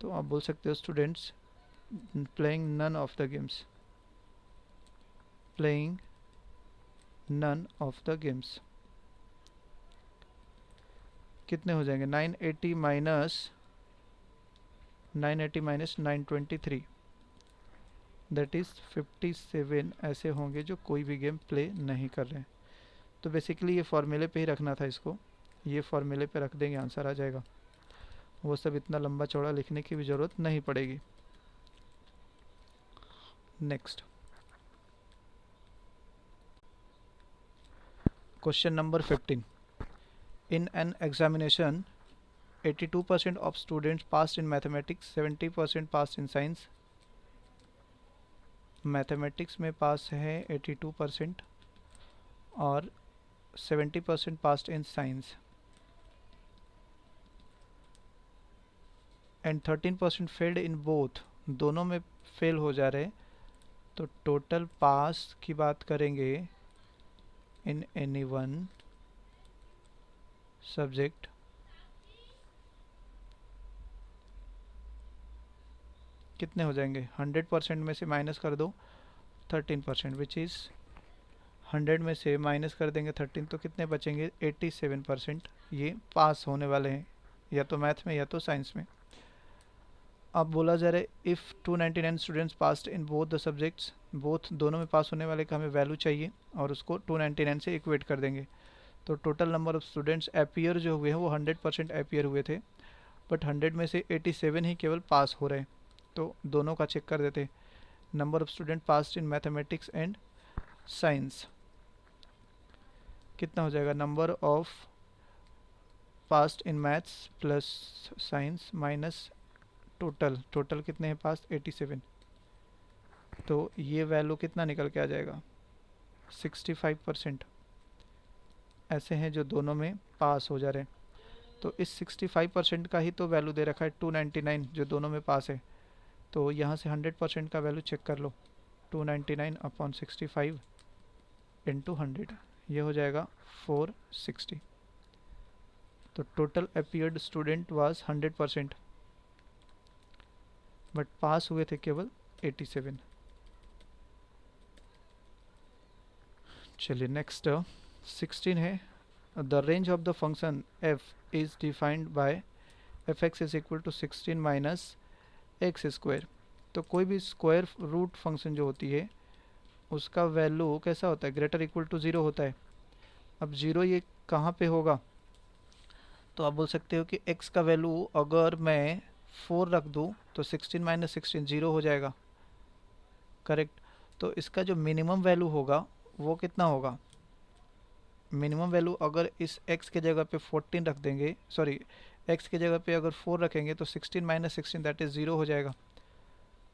तो आप बोल सकते हो students playing none of the games, playing none of the games. कितने हो जाएंगे 980 माइनस 980 माइनस 923 दैट इज़ 57 ऐसे होंगे जो कोई भी गेम प्ले नहीं कर रहे हैं। तो बेसिकली ये फॉर्मूले पे ही रखना था इसको, ये फॉर्मूले पे रख देंगे आंसर आ जाएगा। वो सब इतना लंबा चौड़ा लिखने की भी ज़रूरत नहीं पड़ेगी। Next question number 15। In an examination 82% of students passed in mathematics, 70% passed in science। Mathematics में पास है 82% और 70% passed in science and 13% failed in both, दोनों में फेल हो जा रहे। तो टोटल पास की बात करेंगे इन एनी वन सब्जेक्ट, कितने हो जाएंगे? 100% में से माइनस कर दो 13%, विच इज़ 100 में से माइनस कर देंगे 13 तो कितने बचेंगे? 87% ये पास होने वाले हैं, या तो मैथ में या तो साइंस में। अब बोला जा रहा है if 299 students passed in both the subjects, both दोनों में पास होने वाले का हमें वैल्यू चाहिए और उसको 299 से इक्वेट कर देंगे। तो total number of students appear जो हुए हैं वो 100% अपीयर हुए थे, बट 100 में से 87 ही केवल पास हो रहे हैं। तो दोनों का चेक कर देते। Number of student passed in mathematics and science कितना हो जाएगा? Number of passed in maths plus science minus total कितने हैं पास? 87। तो ये वैल्यू कितना निकल के आ जाएगा? 65% ऐसे हैं जो दोनों में पास हो जा रहे हैं। तो इस 65% का ही तो वैल्यू दे रखा है 299 जो दोनों में पास है। तो यहाँ से 100% का वैल्यू चेक कर लो, 299 अपॉन 65 इंटू 100, ये हो जाएगा 460। तो total appeared student was 100% but pass हुए थे केवल 87। चलिए नेक्स्ट 16 है। The range of the function f is defined by fx is equal to 16 minus x square. तो कोई भी स्क्वायर रूट फंक्शन जो होती है उसका वैल्यू कैसा होता है? ग्रेटर इक्वल टू 0 होता है। अब 0 ये कहाँ पे होगा? तो आप बोल सकते हो कि x का वैल्यू अगर मैं 4 रख दूँ तो 16 माइनस 16 0 हो जाएगा, करेक्ट। तो इसका जो मिनिमम वैल्यू होगा वो कितना होगा? मिनिमम वैल्यू अगर इस x के जगह पे 14 रख देंगे, सॉरी x की जगह पे अगर 4 रखेंगे तो 16 माइनस 16 दैट इज़ 0 हो जाएगा।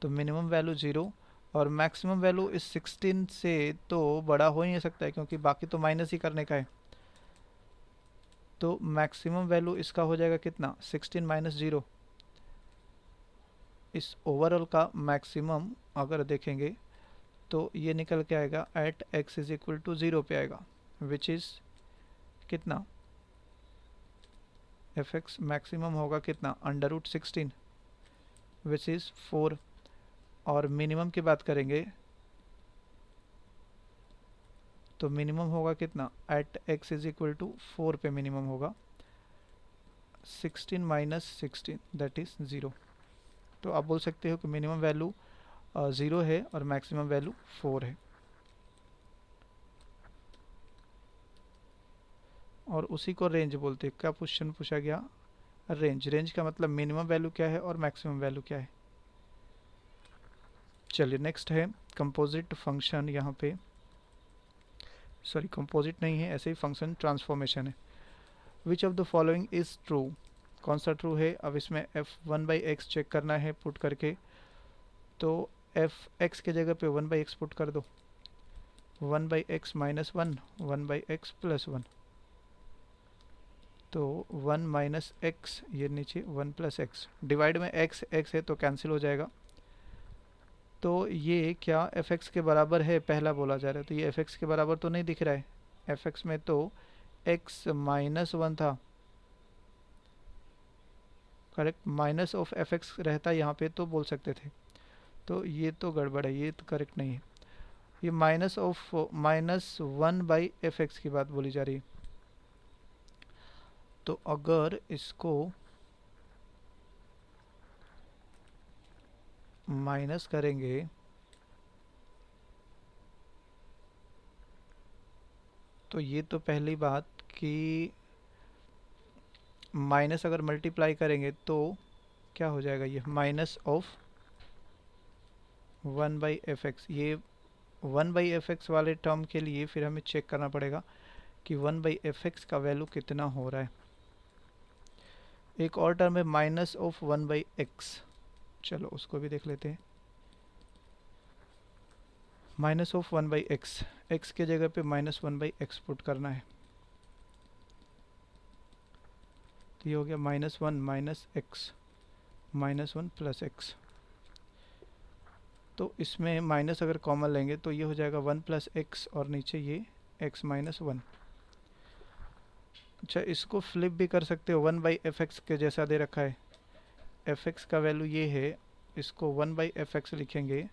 तो मिनिमम वैल्यू 0 और मैक्सिमम वैल्यू इस 16 से तो बड़ा हो ही नहीं सकता है क्योंकि बाकी तो माइनस ही करने का है। तो मैक्सिमम वैल्यू इसका हो जाएगा कितना? 16 माइनस 0। इस ओवरऑल का मैक्सिमम अगर देखेंगे तो ये निकल के आएगा at x is equal to 0 पे आएगा, विच इज़ कितना? fx मैक्सिमम होगा कितना? Under root 16 which is 4। और मिनिमम की बात करेंगे तो मिनिमम होगा कितना? At x is equal to 4 पे मिनिमम होगा 16 माइनस 16 दैट इज़ 0। तो आप बोल सकते हो कि मिनिमम वैल्यू 0 है और मैक्सिमम वैल्यू 4 है। और उसी को रेंज बोलते हैं। क्या क्वेश्चन पूछा गया? रेंज। रेंज का मतलब मिनिमम वैल्यू क्या है और मैक्सिमम वैल्यू क्या है। चलिए नेक्स्ट है कंपोजिट फंक्शन। यहाँ पे सॉरी कंपोजिट नहीं है, ऐसे ही फंक्शन ट्रांसफॉर्मेशन है। विच of the following is true? कौन सा ट्रू है? अब इसमें f1/x चेक करना है पुट करके। तो f(x) के जगह पे 1/x पुट कर दो। 1/x minus 1, 1/x plus 1। तो 1 माइनस एक्स, ये नीचे 1 प्लस एक्स, डिवाइड में x x है तो कैंसिल हो जाएगा। तो ये क्या f(x) के बराबर है? पहला बोला जा रहा है, तो ये f(x) के बराबर तो नहीं दिख रहा है। f(x) में तो x माइनस 1 था, करेक्ट। माइनस ऑफ f(x) रहता यहाँ पे तो बोल सकते थे। तो ये तो गड़बड़ है, ये तो करेक्ट नहीं है। ये माइनस ऑफ -1/f(x) की बात बोली जा रही है। तो अगर इसको माइनस करेंगे तो ये तो पहली बात कि माइनस अगर मल्टीप्लाई करेंगे तो क्या हो जाएगा, ये माइनस ऑफ 1/fx। ये 1/fx वाले टर्म के लिए फिर हमें चेक करना पड़ेगा कि 1/fx का वैल्यू कितना हो रहा है। एक और टर्म है माइनस ऑफ 1/x, चलो उसको भी देख लेते हैं। माइनस ऑफ 1/x, x के जगह पे -1/x पुट करना है, तो ये हो गया -1 माइनस एक्स -1 प्लस एक्स। तो इसमें माइनस अगर कॉमन लेंगे तो ये हो जाएगा 1 प्लस एक्स और नीचे ये x -1। अच्छा, इसको फ्लिप भी कर सकते हो, 1/fx के जैसा दे रखा है, fx का वैल्यू ये है, इसको 1/fx लिखेंगे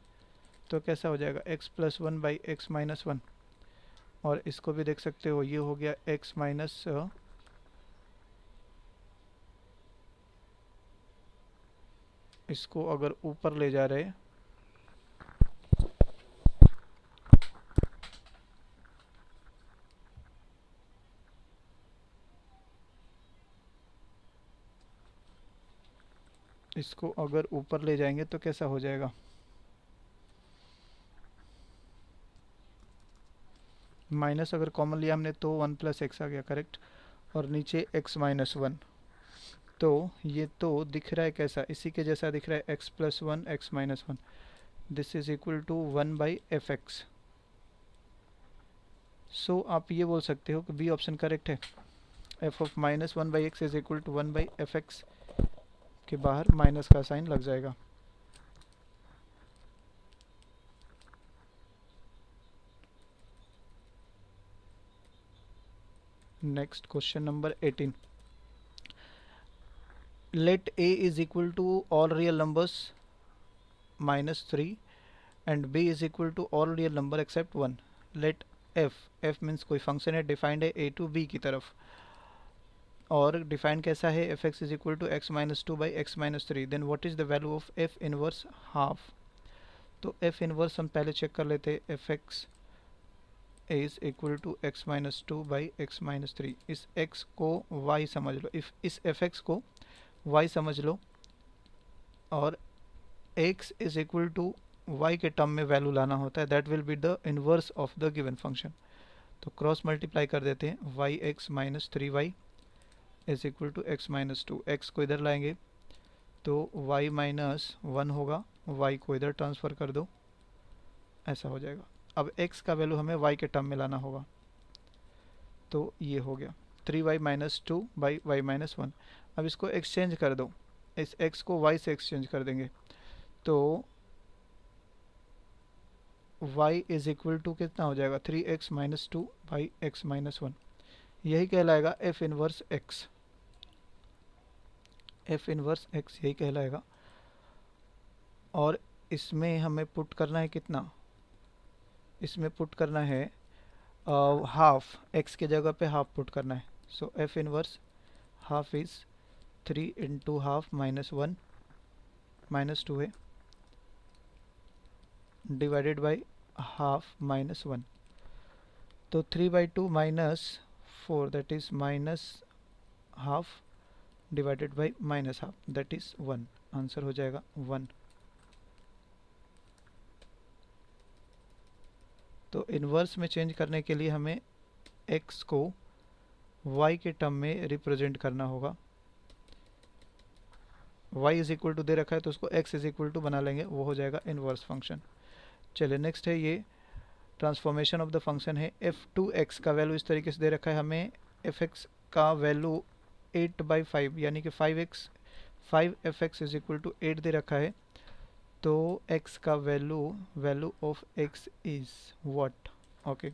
तो कैसा हो जाएगा x + 1/x -1। और इसको भी देख सकते हो, ये हो गया x माइनस इसको अगर ऊपर ले जा रहे इसको अगर ऊपर ले जाएंगे तो कैसा हो जाएगा, माइनस अगर कॉमन लिया हमने तो 1 प्लस एक्स आ गया, करेक्ट। और नीचे x -1, तो ये तो दिख रहा है कैसा, इसी के जैसा दिख रहा है, x + 1 x -1, this is equal to 1/fx। So आप ये बोल सकते हो कि बी ऑप्शन करेक्ट है, f of -1/x is equal to 1/fx के बाहर माइनस का साइन लग जाएगा। Next question number 18, let a is equal to all real numbers -3 and b is equal to all real number except 1। let f means कोई फंक्शन है, डिफाइंड है a to b की तरफ, और डिफाइंड कैसा है, fx is equal to x -2/x -3, then what is the value of f inverse half. तो f इनवर्स हम पहले चेक कर लेते, fx is equal to x -2/x -3। इस x को y समझ लो, इस fx को y समझ लो, और x is equal to y के टर्म में वैल्यू लाना होता है, that will be the inverse of the given function. तो क्रॉस मल्टीप्लाई कर देते हैं, yx -3y is equal to x -2, x को इधर लाएंगे तो y -1 होगा, y को इधर ट्रांसफ़र कर दो, ऐसा हो जाएगा। अब x का वैल्यू हमें y के टर्म में लाना होगा, तो ये हो गया 3y -2/y -1। अब इसको एक्सचेंज कर दो, इस x को y से एक्सचेंज कर देंगे, तो y इज इक्वल टू कितना हो जाएगा, 3x -2/x -1। यही कहलाएगा f inverse x, f inverse x यही कहलाएगा। और इसमें हमें पुट करना है कितना, इसमें पुट करना है हाफ, x के जगह पे हाफ पुट करना है। सो f inverse half is 3 into half -1 -2 है, डिवाइडेड बाई हाफ -1, तो 3/2 -4 that is half divided by half that is 1। Answer हो जाएगा 1। तो इन्वर्स में चेंज करने के लिए हमें x को y के टर्म में रिप्रेजेंट करना होगा, y इज इक्वल टू दे रखा है तो उसको x इज इक्वल टू बना लेंगे, वो हो जाएगा इन्वर्स फंक्शन। चलिए नेक्स्ट है, ये ट्रांसफॉर्मेशन ऑफ द फंक्शन है, f2x का वैल्यू इस तरीके से दे रखा है हमें, fx का वैल्यू 8/5 यानी कि 5fx इज इक्वल टू 8 दे रखा है, तो x का value of x is what. Okay,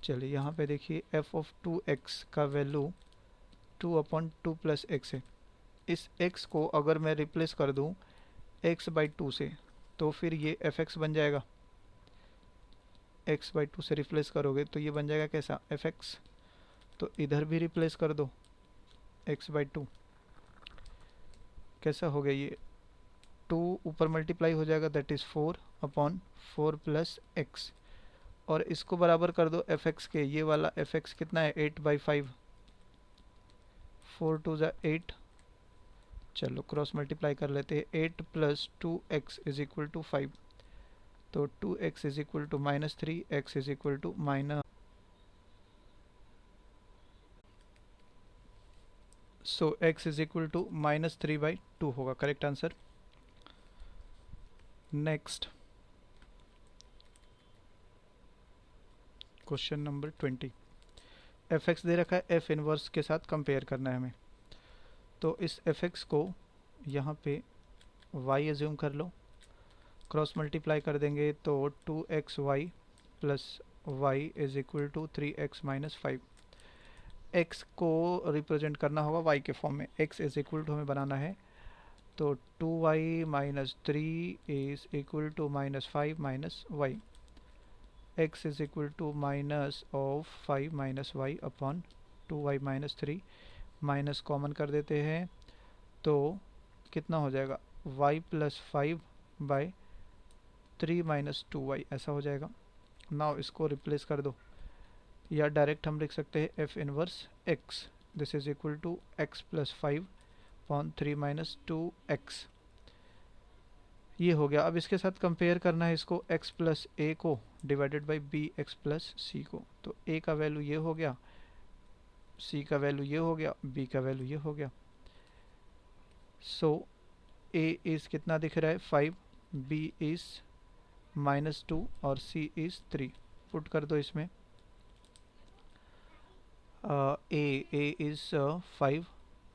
चलिए यहाँ पे देखिए f ऑफ 2x का वैल्यू 2/2 प्लस x है। इस x को अगर मैं रिप्लेस कर दूँ x/2 से, तो फिर ये fx बन जाएगा, x/2 से रिप्लेस करोगे तो ये बन जाएगा कैसा, fx। तो इधर भी रिप्लेस कर दो x/2, कैसा हो गया ये टू ऊपर मल्टीप्लाई हो जाएगा, that is 4 upon 4 plus x, और इसको बराबर कर दो एफ एक्स के। ये वाला एफ एक्स कितना है 8/5, 4 2 8, चलो क्रॉस मल्टीप्लाई कर लेते हैं। 8 plus 2x is equal to 5, तो 2x is equal to -3, x is equal to minus, so x is equal to -3/2 होगा correct answer. Next question number 20, F x दे रखा है, एफ इनवर्स के साथ कंपेयर करना है हमें। तो इस एफ एक्स को यहाँ पे y एज्यूम कर लो, क्रॉस मल्टीप्लाई कर देंगे तो 2xy plus y is equal to 3x minus 5। x को रिप्रेजेंट करना होगा y के फॉर्म में, x इज इक्वल टू हमें बनाना है, तो 2y minus 3 is equal to -5 minus y, x is equal to minus of 5 minus y upon 2y minus 3, minus common कर देते हैं तो कितना हो जाएगा y प्लस 5/3 माइनस 2y, ऐसा हो जाएगा। नाउ इसको रिप्लेस कर दो, या डायरेक्ट हम लिख सकते हैं f inverse x, this is equal to x plus 5/3 minus 2x, ये हो गया। अब इसके साथ कंपेयर करना है इसको x प्लस ए को divided by B x plus C को, तो a का वैल्यू ये हो गया, c का वैल्यू ये हो गया, b का वैल्यू ये हो गया। सो a इज़ कितना दिख रहा है 5, b इज़ -2 और c इज़ 3, पुट कर दो इसमें। a is 5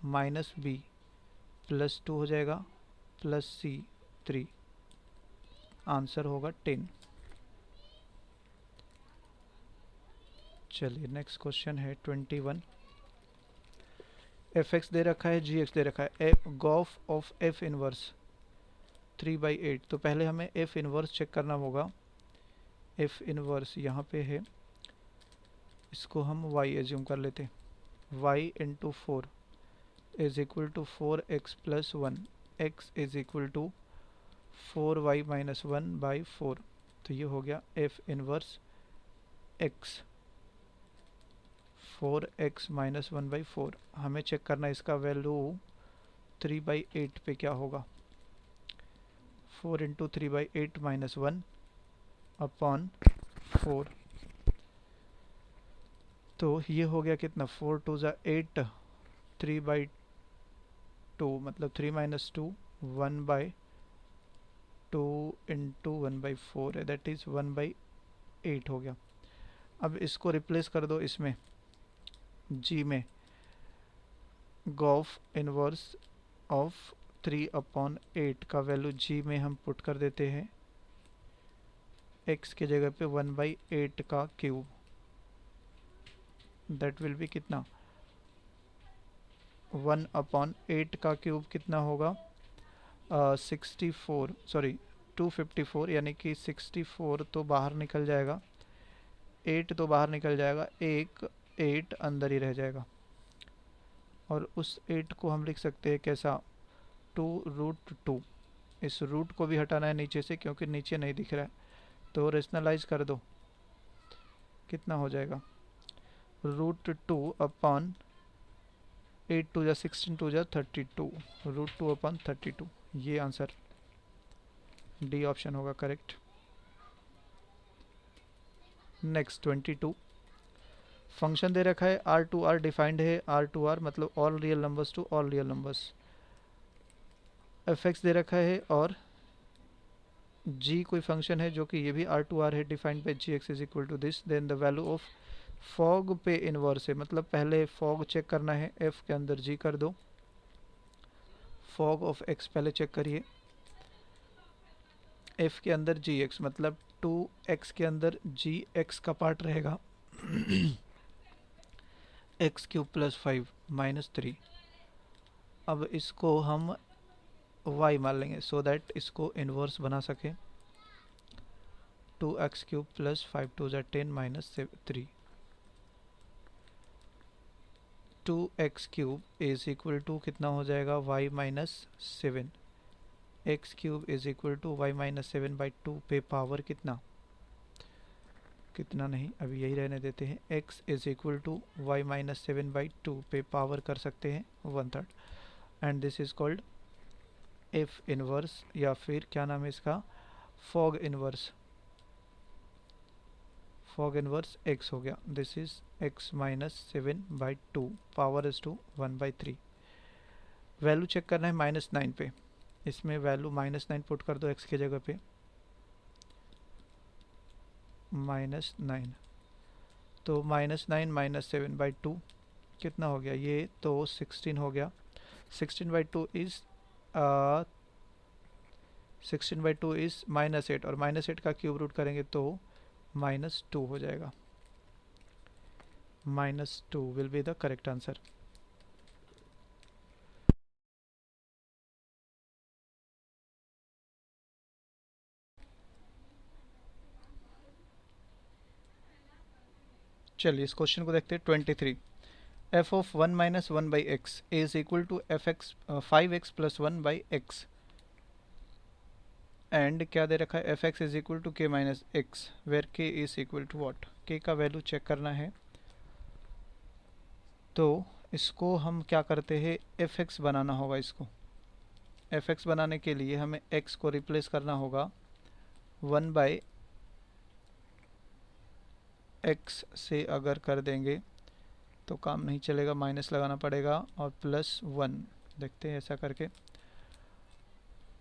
minus b plus 2 हो जाएगा प्लस c 3, आंसर होगा 10। चलिए नेक्स्ट क्वेश्चन है 21, एफ एक्स दे रखा है, जी एक्स दे रखा है, गॉफ ऑफ एफ इनवर्स 3/8। तो पहले हमें एफ इनवर्स चेक करना होगा। एफ इनवर्स यहाँ पे है, इसको हम y एज्यूम कर लेते हैं। y into 4 is equal to 4x plus 1, x is equal to 4y minus 1/4, तो ये हो गया F inverse x, 4x minus 1/4। हमें चेक करना है इसका वैल्यू 3/8 पे क्या होगा, 4 इंटू 3/8 माइनस 1 अपॉन 4, तो ये हो गया कितना 4 2 8, 3/2 मतलब 3 माइनस 2, 1/2 इंटू 1/4 है, दैट इज़ 1/8 हो गया। अब इसको रिप्लेस कर दो इसमें g में, गॉफ इनवर्स ऑफ 3/8 का वैल्यू g में हम पुट कर देते हैं, x के जगह पे 1/8 का क्यूब, दैट विल बी कितना 1/8 का क्यूब कितना होगा 64 सॉरी 254, यानी कि 64 तो बाहर निकल जाएगा, 8 तो बाहर निकल जाएगा, एक 8 अंदर ही रह जाएगा, और उस 8 को हम लिख सकते हैं कैसा 2√2। इस रूट को भी हटाना है नीचे से क्योंकि नीचे नहीं दिख रहा है, तो रेशनलाइज कर दो, कितना हो जाएगा √2 अपॉन 8 2 16 2 32, √2 अपॉन 32, ये आंसर डी ऑप्शन होगा करेक्ट। नेक्स्ट 22, फंक्शन दे रखा है R2R डिफाइंड है, R2R मतलब all real numbers to all real numbers, F x दे रखा है और g कोई फंक्शन है जो कि ये भी R2R है, defined by g x is equal to this, then the value of fog पे इनवर्स है, मतलब पहले फॉग चेक करना है, f के अंदर g कर दो, फॉग ऑफ x पहले चेक करिए, f के अंदर gx मतलब 2x के अंदर gx का पार्ट रहेगा x क्यूब प्लस 5 माइनस 3। अब इसको हम y मान लेंगे सो दैट इसको इन्वर्स बना सके, 2x cube plus 5 2 10 minus 3, 2x cube is equal to कितना हो जाएगा y minus 7, x cube is equal to y minus 7/2 पे पावर कितना, कितना नहीं अभी यही रहने देते हैं, x is equal to y minus 7/2 पे पावर कर सकते हैं 1/3 and this is called f inverse, या फिर क्या नाम है इसका, fog inverse. Fog inverse x हो गया, this is x minus 7/2 power is to 1/3। Value check करना है -9 पे, इसमें वैल्यू -9 पुट कर दो x की जगह पे, -9, तो -9 माइनस 7/2 कितना हो गया, ये तो 16 हो गया। 16/2 इज 16/2 इज -8, और -8 का क्यूब रूट करेंगे तो -2 हो जाएगा। -2 will be the correct answer. चलिए इस क्वेश्चन को देखते हैं। 23 f of 1 minus 1/x is equal to f x 5x plus 1/x and क्या दे रखा है, f x is equal to k minus x where k is equal to what, k का वैल्यू चेक करना है। तो इसको हम क्या करते हैं, एफ एक्स बनाना होगा। इसको एफ एक्स बनाने के लिए हमें एक्स को रिप्लेस करना होगा 1/x से, अगर कर देंगे तो काम नहीं चलेगा, माइनस लगाना पड़ेगा, और +1 देखते हैं ऐसा करके।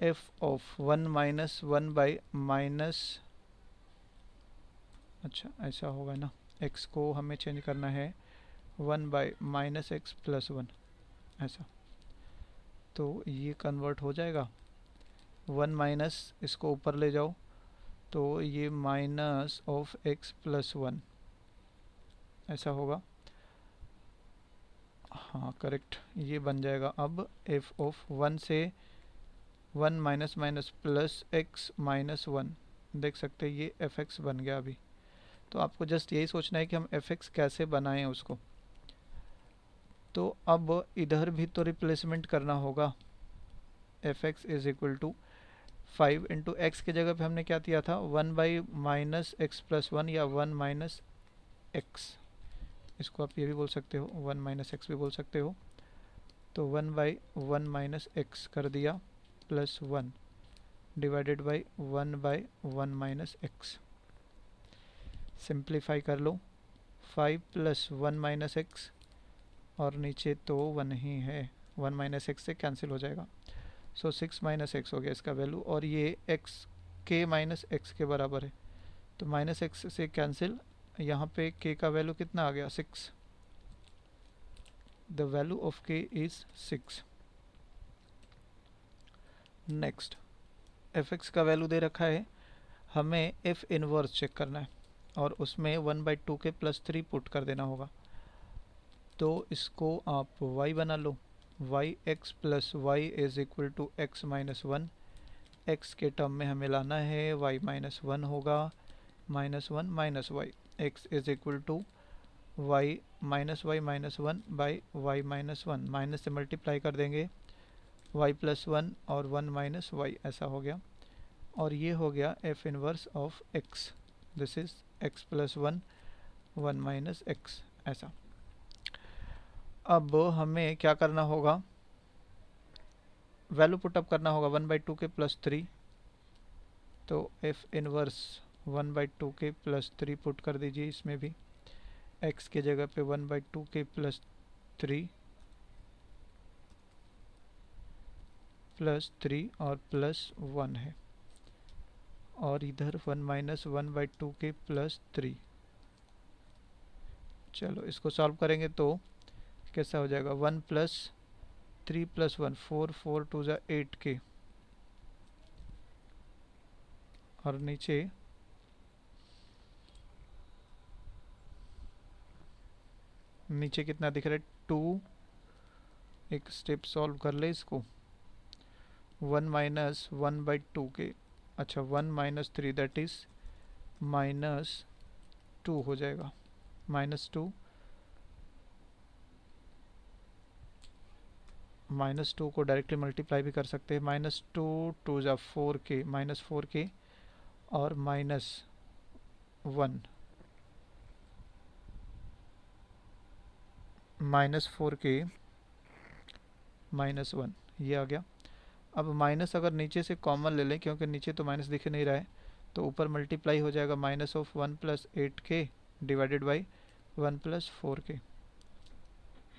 F of 1 minus 1 by minus, अच्छा ऐसा होगा ना, x को हमें चेंज करना है 1 बाई माइनस एक्स प्लस 1 ऐसा, तो ये कन्वर्ट हो जाएगा 1 माइनस, इसको ऊपर ले जाओ तो ये माइनस ऑफ x प्लस 1 ऐसा होगा। हाँ करेक्ट, ये बन जाएगा। अब f ऑफ 1 से 1 minus minus plus x minus 1, देख सकते हैं ये एफ एक्स बन गया अभी। तो आपको जस्ट यही सोचना है कि हम एफ एक्स कैसे बनाएं उसको। तो अब इधर भी तो रिप्लेसमेंट करना होगा, f x is equal to 5 into x की जगह पे हमने क्या दिया था, 1 बाई माइनस एक्स प्लस 1 या 1 माइनस एक्स, इसको आप ये भी बोल सकते हो, 1 माइनस एक्स भी बोल सकते हो। तो 1 बाई 1 माइनस एक्स कर दिया plus 1 divided by 1 by 1 minus x. Simplify कर लो, 5 प्लस 1 माइनस एक्स, और नीचे तो 1 ही है, 1 माइनस एक्स से कैंसिल हो जाएगा। सो 6 माइनस एक्स हो गया इसका वैल्यू, और ये एक्स के माइनस एक्स के बराबर है, तो माइनस एक्स से कैंसिल, यहाँ पे के का वैल्यू कितना आ गया, 6। द वैल्यू ऑफ के इज 6। नेक्स्ट एफ एक्स का वैल्यू दे रखा है, हमें एफ इनवर्स चेक करना है, और उसमें 1/2 के +3 पुट कर देना होगा। तो इसको आप y बना लो, y x plus y is equal to x minus 1, x के टर्म में हमें लाना है y माइनस 1 होगा, -1 minus y, x is equal to y minus 1 by y minus 1, minus से मल्टीप्लाई कर देंगे y प्लस 1 और 1 माइनस वाई, ऐसा हो गया। और ये हो गया F inverse of x, this is x plus 1 1 minus x ऐसा। अब हमें क्या करना होगा, वैल्यू पुटअप करना होगा 1/2 के +3, तो एफ इनवर्स 1/2 के +3 पुट कर दीजिए इसमें भी, x के जगह पे 1/2 के +3 और +1 है, और इधर 1 माइनस 1/2 के +3। चलो इसको सॉल्व करेंगे तो कैसा हो जाएगा, 1 प्लस 3 प्लस 1 4, 4 2 ज़ा 8 के, और नीचे कितना दिख रहा है, 2। एक स्टेप सॉल्व कर ले इसको, 1 माइनस 1/2 के, अच्छा 1 माइनस 3 दैट इज -2 हो जाएगा, -2 -2 को डायरेक्टली मल्टीप्लाई भी कर सकते हैं। -2 टू जा 4k, -4k और -1, -4k -1 ये आ गया। अब माइनस अगर नीचे से कॉमन ले लें, क्योंकि नीचे तो माइनस दिख नहीं रहा है, तो ऊपर मल्टीप्लाई हो जाएगा -1 + 8k डिवाइडेड बाई 1 + 4k।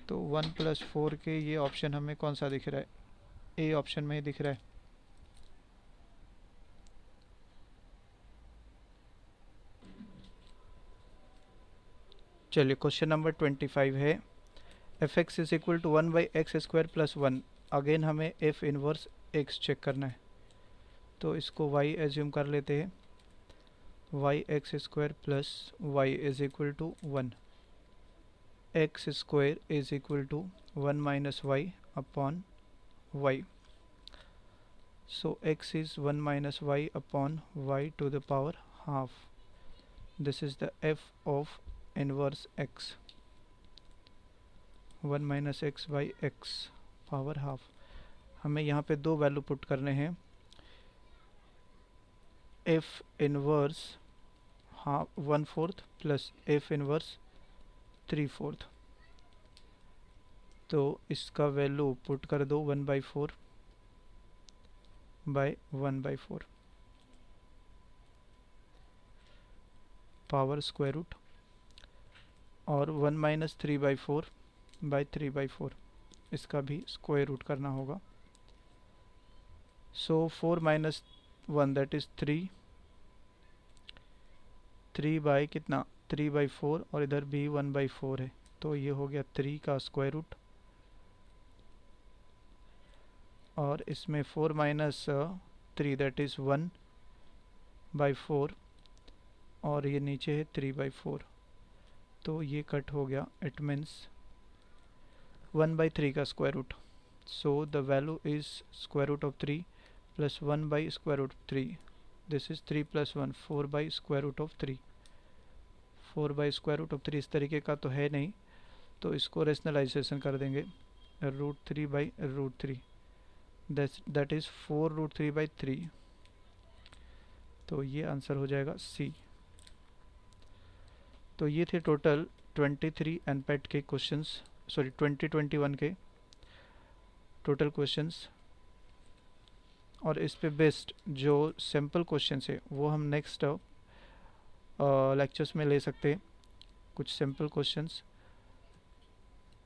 तो 1 + 4k ये ऑप्शन हमें कौन सा दिख रहा है? ए ऑप्शन में ही दिख रहा है। चलिए क्वेश्चन नंबर 25 है f(x) = 1/x² + 1। अगेन हमें f इनवर्स x चेक करना है, तो इसको y एज्यूम कर लेते हैं। y(x² + y = 1, x² = 1 - y upon y. So x is 1 - y upon y to the power half. This is the f of inverse x, 1 - x by x power half. हमें यहाँ पे दो वैल्यू पुट करने हैं, f inverse half 1/4 plus f inverse 3/4। तो इसका वैल्यू पुट कर दो 1/4 बाय 1/4 पावर स्क्वायर रूट, और 1 - 3/4 बाय 3/4 इसका भी स्क्वायर रूट करना होगा। सो 4 - 1 दैट इज 3, 3 बाई कितना 3/4, और इधर भी 1/4 है, तो ये हो गया 3 का स्क्वायर रूट, और इसमें 4 - 3 दैट इज 1/4, और ये नीचे है 3/4, तो ये कट हो गया। इट मीन्स 1/3 का square root. So the value is square root of 3 plus 1/√3। This is 3 + 1 4/√3। 4/√3 इस तरीके का तो है नहीं, तो इसको रेशनलाइजेशन कर देंगे √3/√3, दैट इज 4√3/3। तो ये आंसर हो जाएगा सी। तो ये थे टोटल 23 एनपैट के क्वेश्चंस, सॉरी 2021 के टोटल क्वेश्चंस। और इस पे बेस्ड जो सैम्पल क्वेश्चंस है वो हम नेक्स्ट लेक्चर्स में ले सकते हैं, कुछ सैम्पल क्वेश्चंस।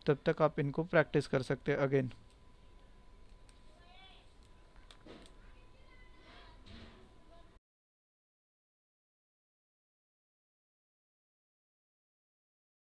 तब तक आप इनको प्रैक्टिस कर सकते हैं अगेन।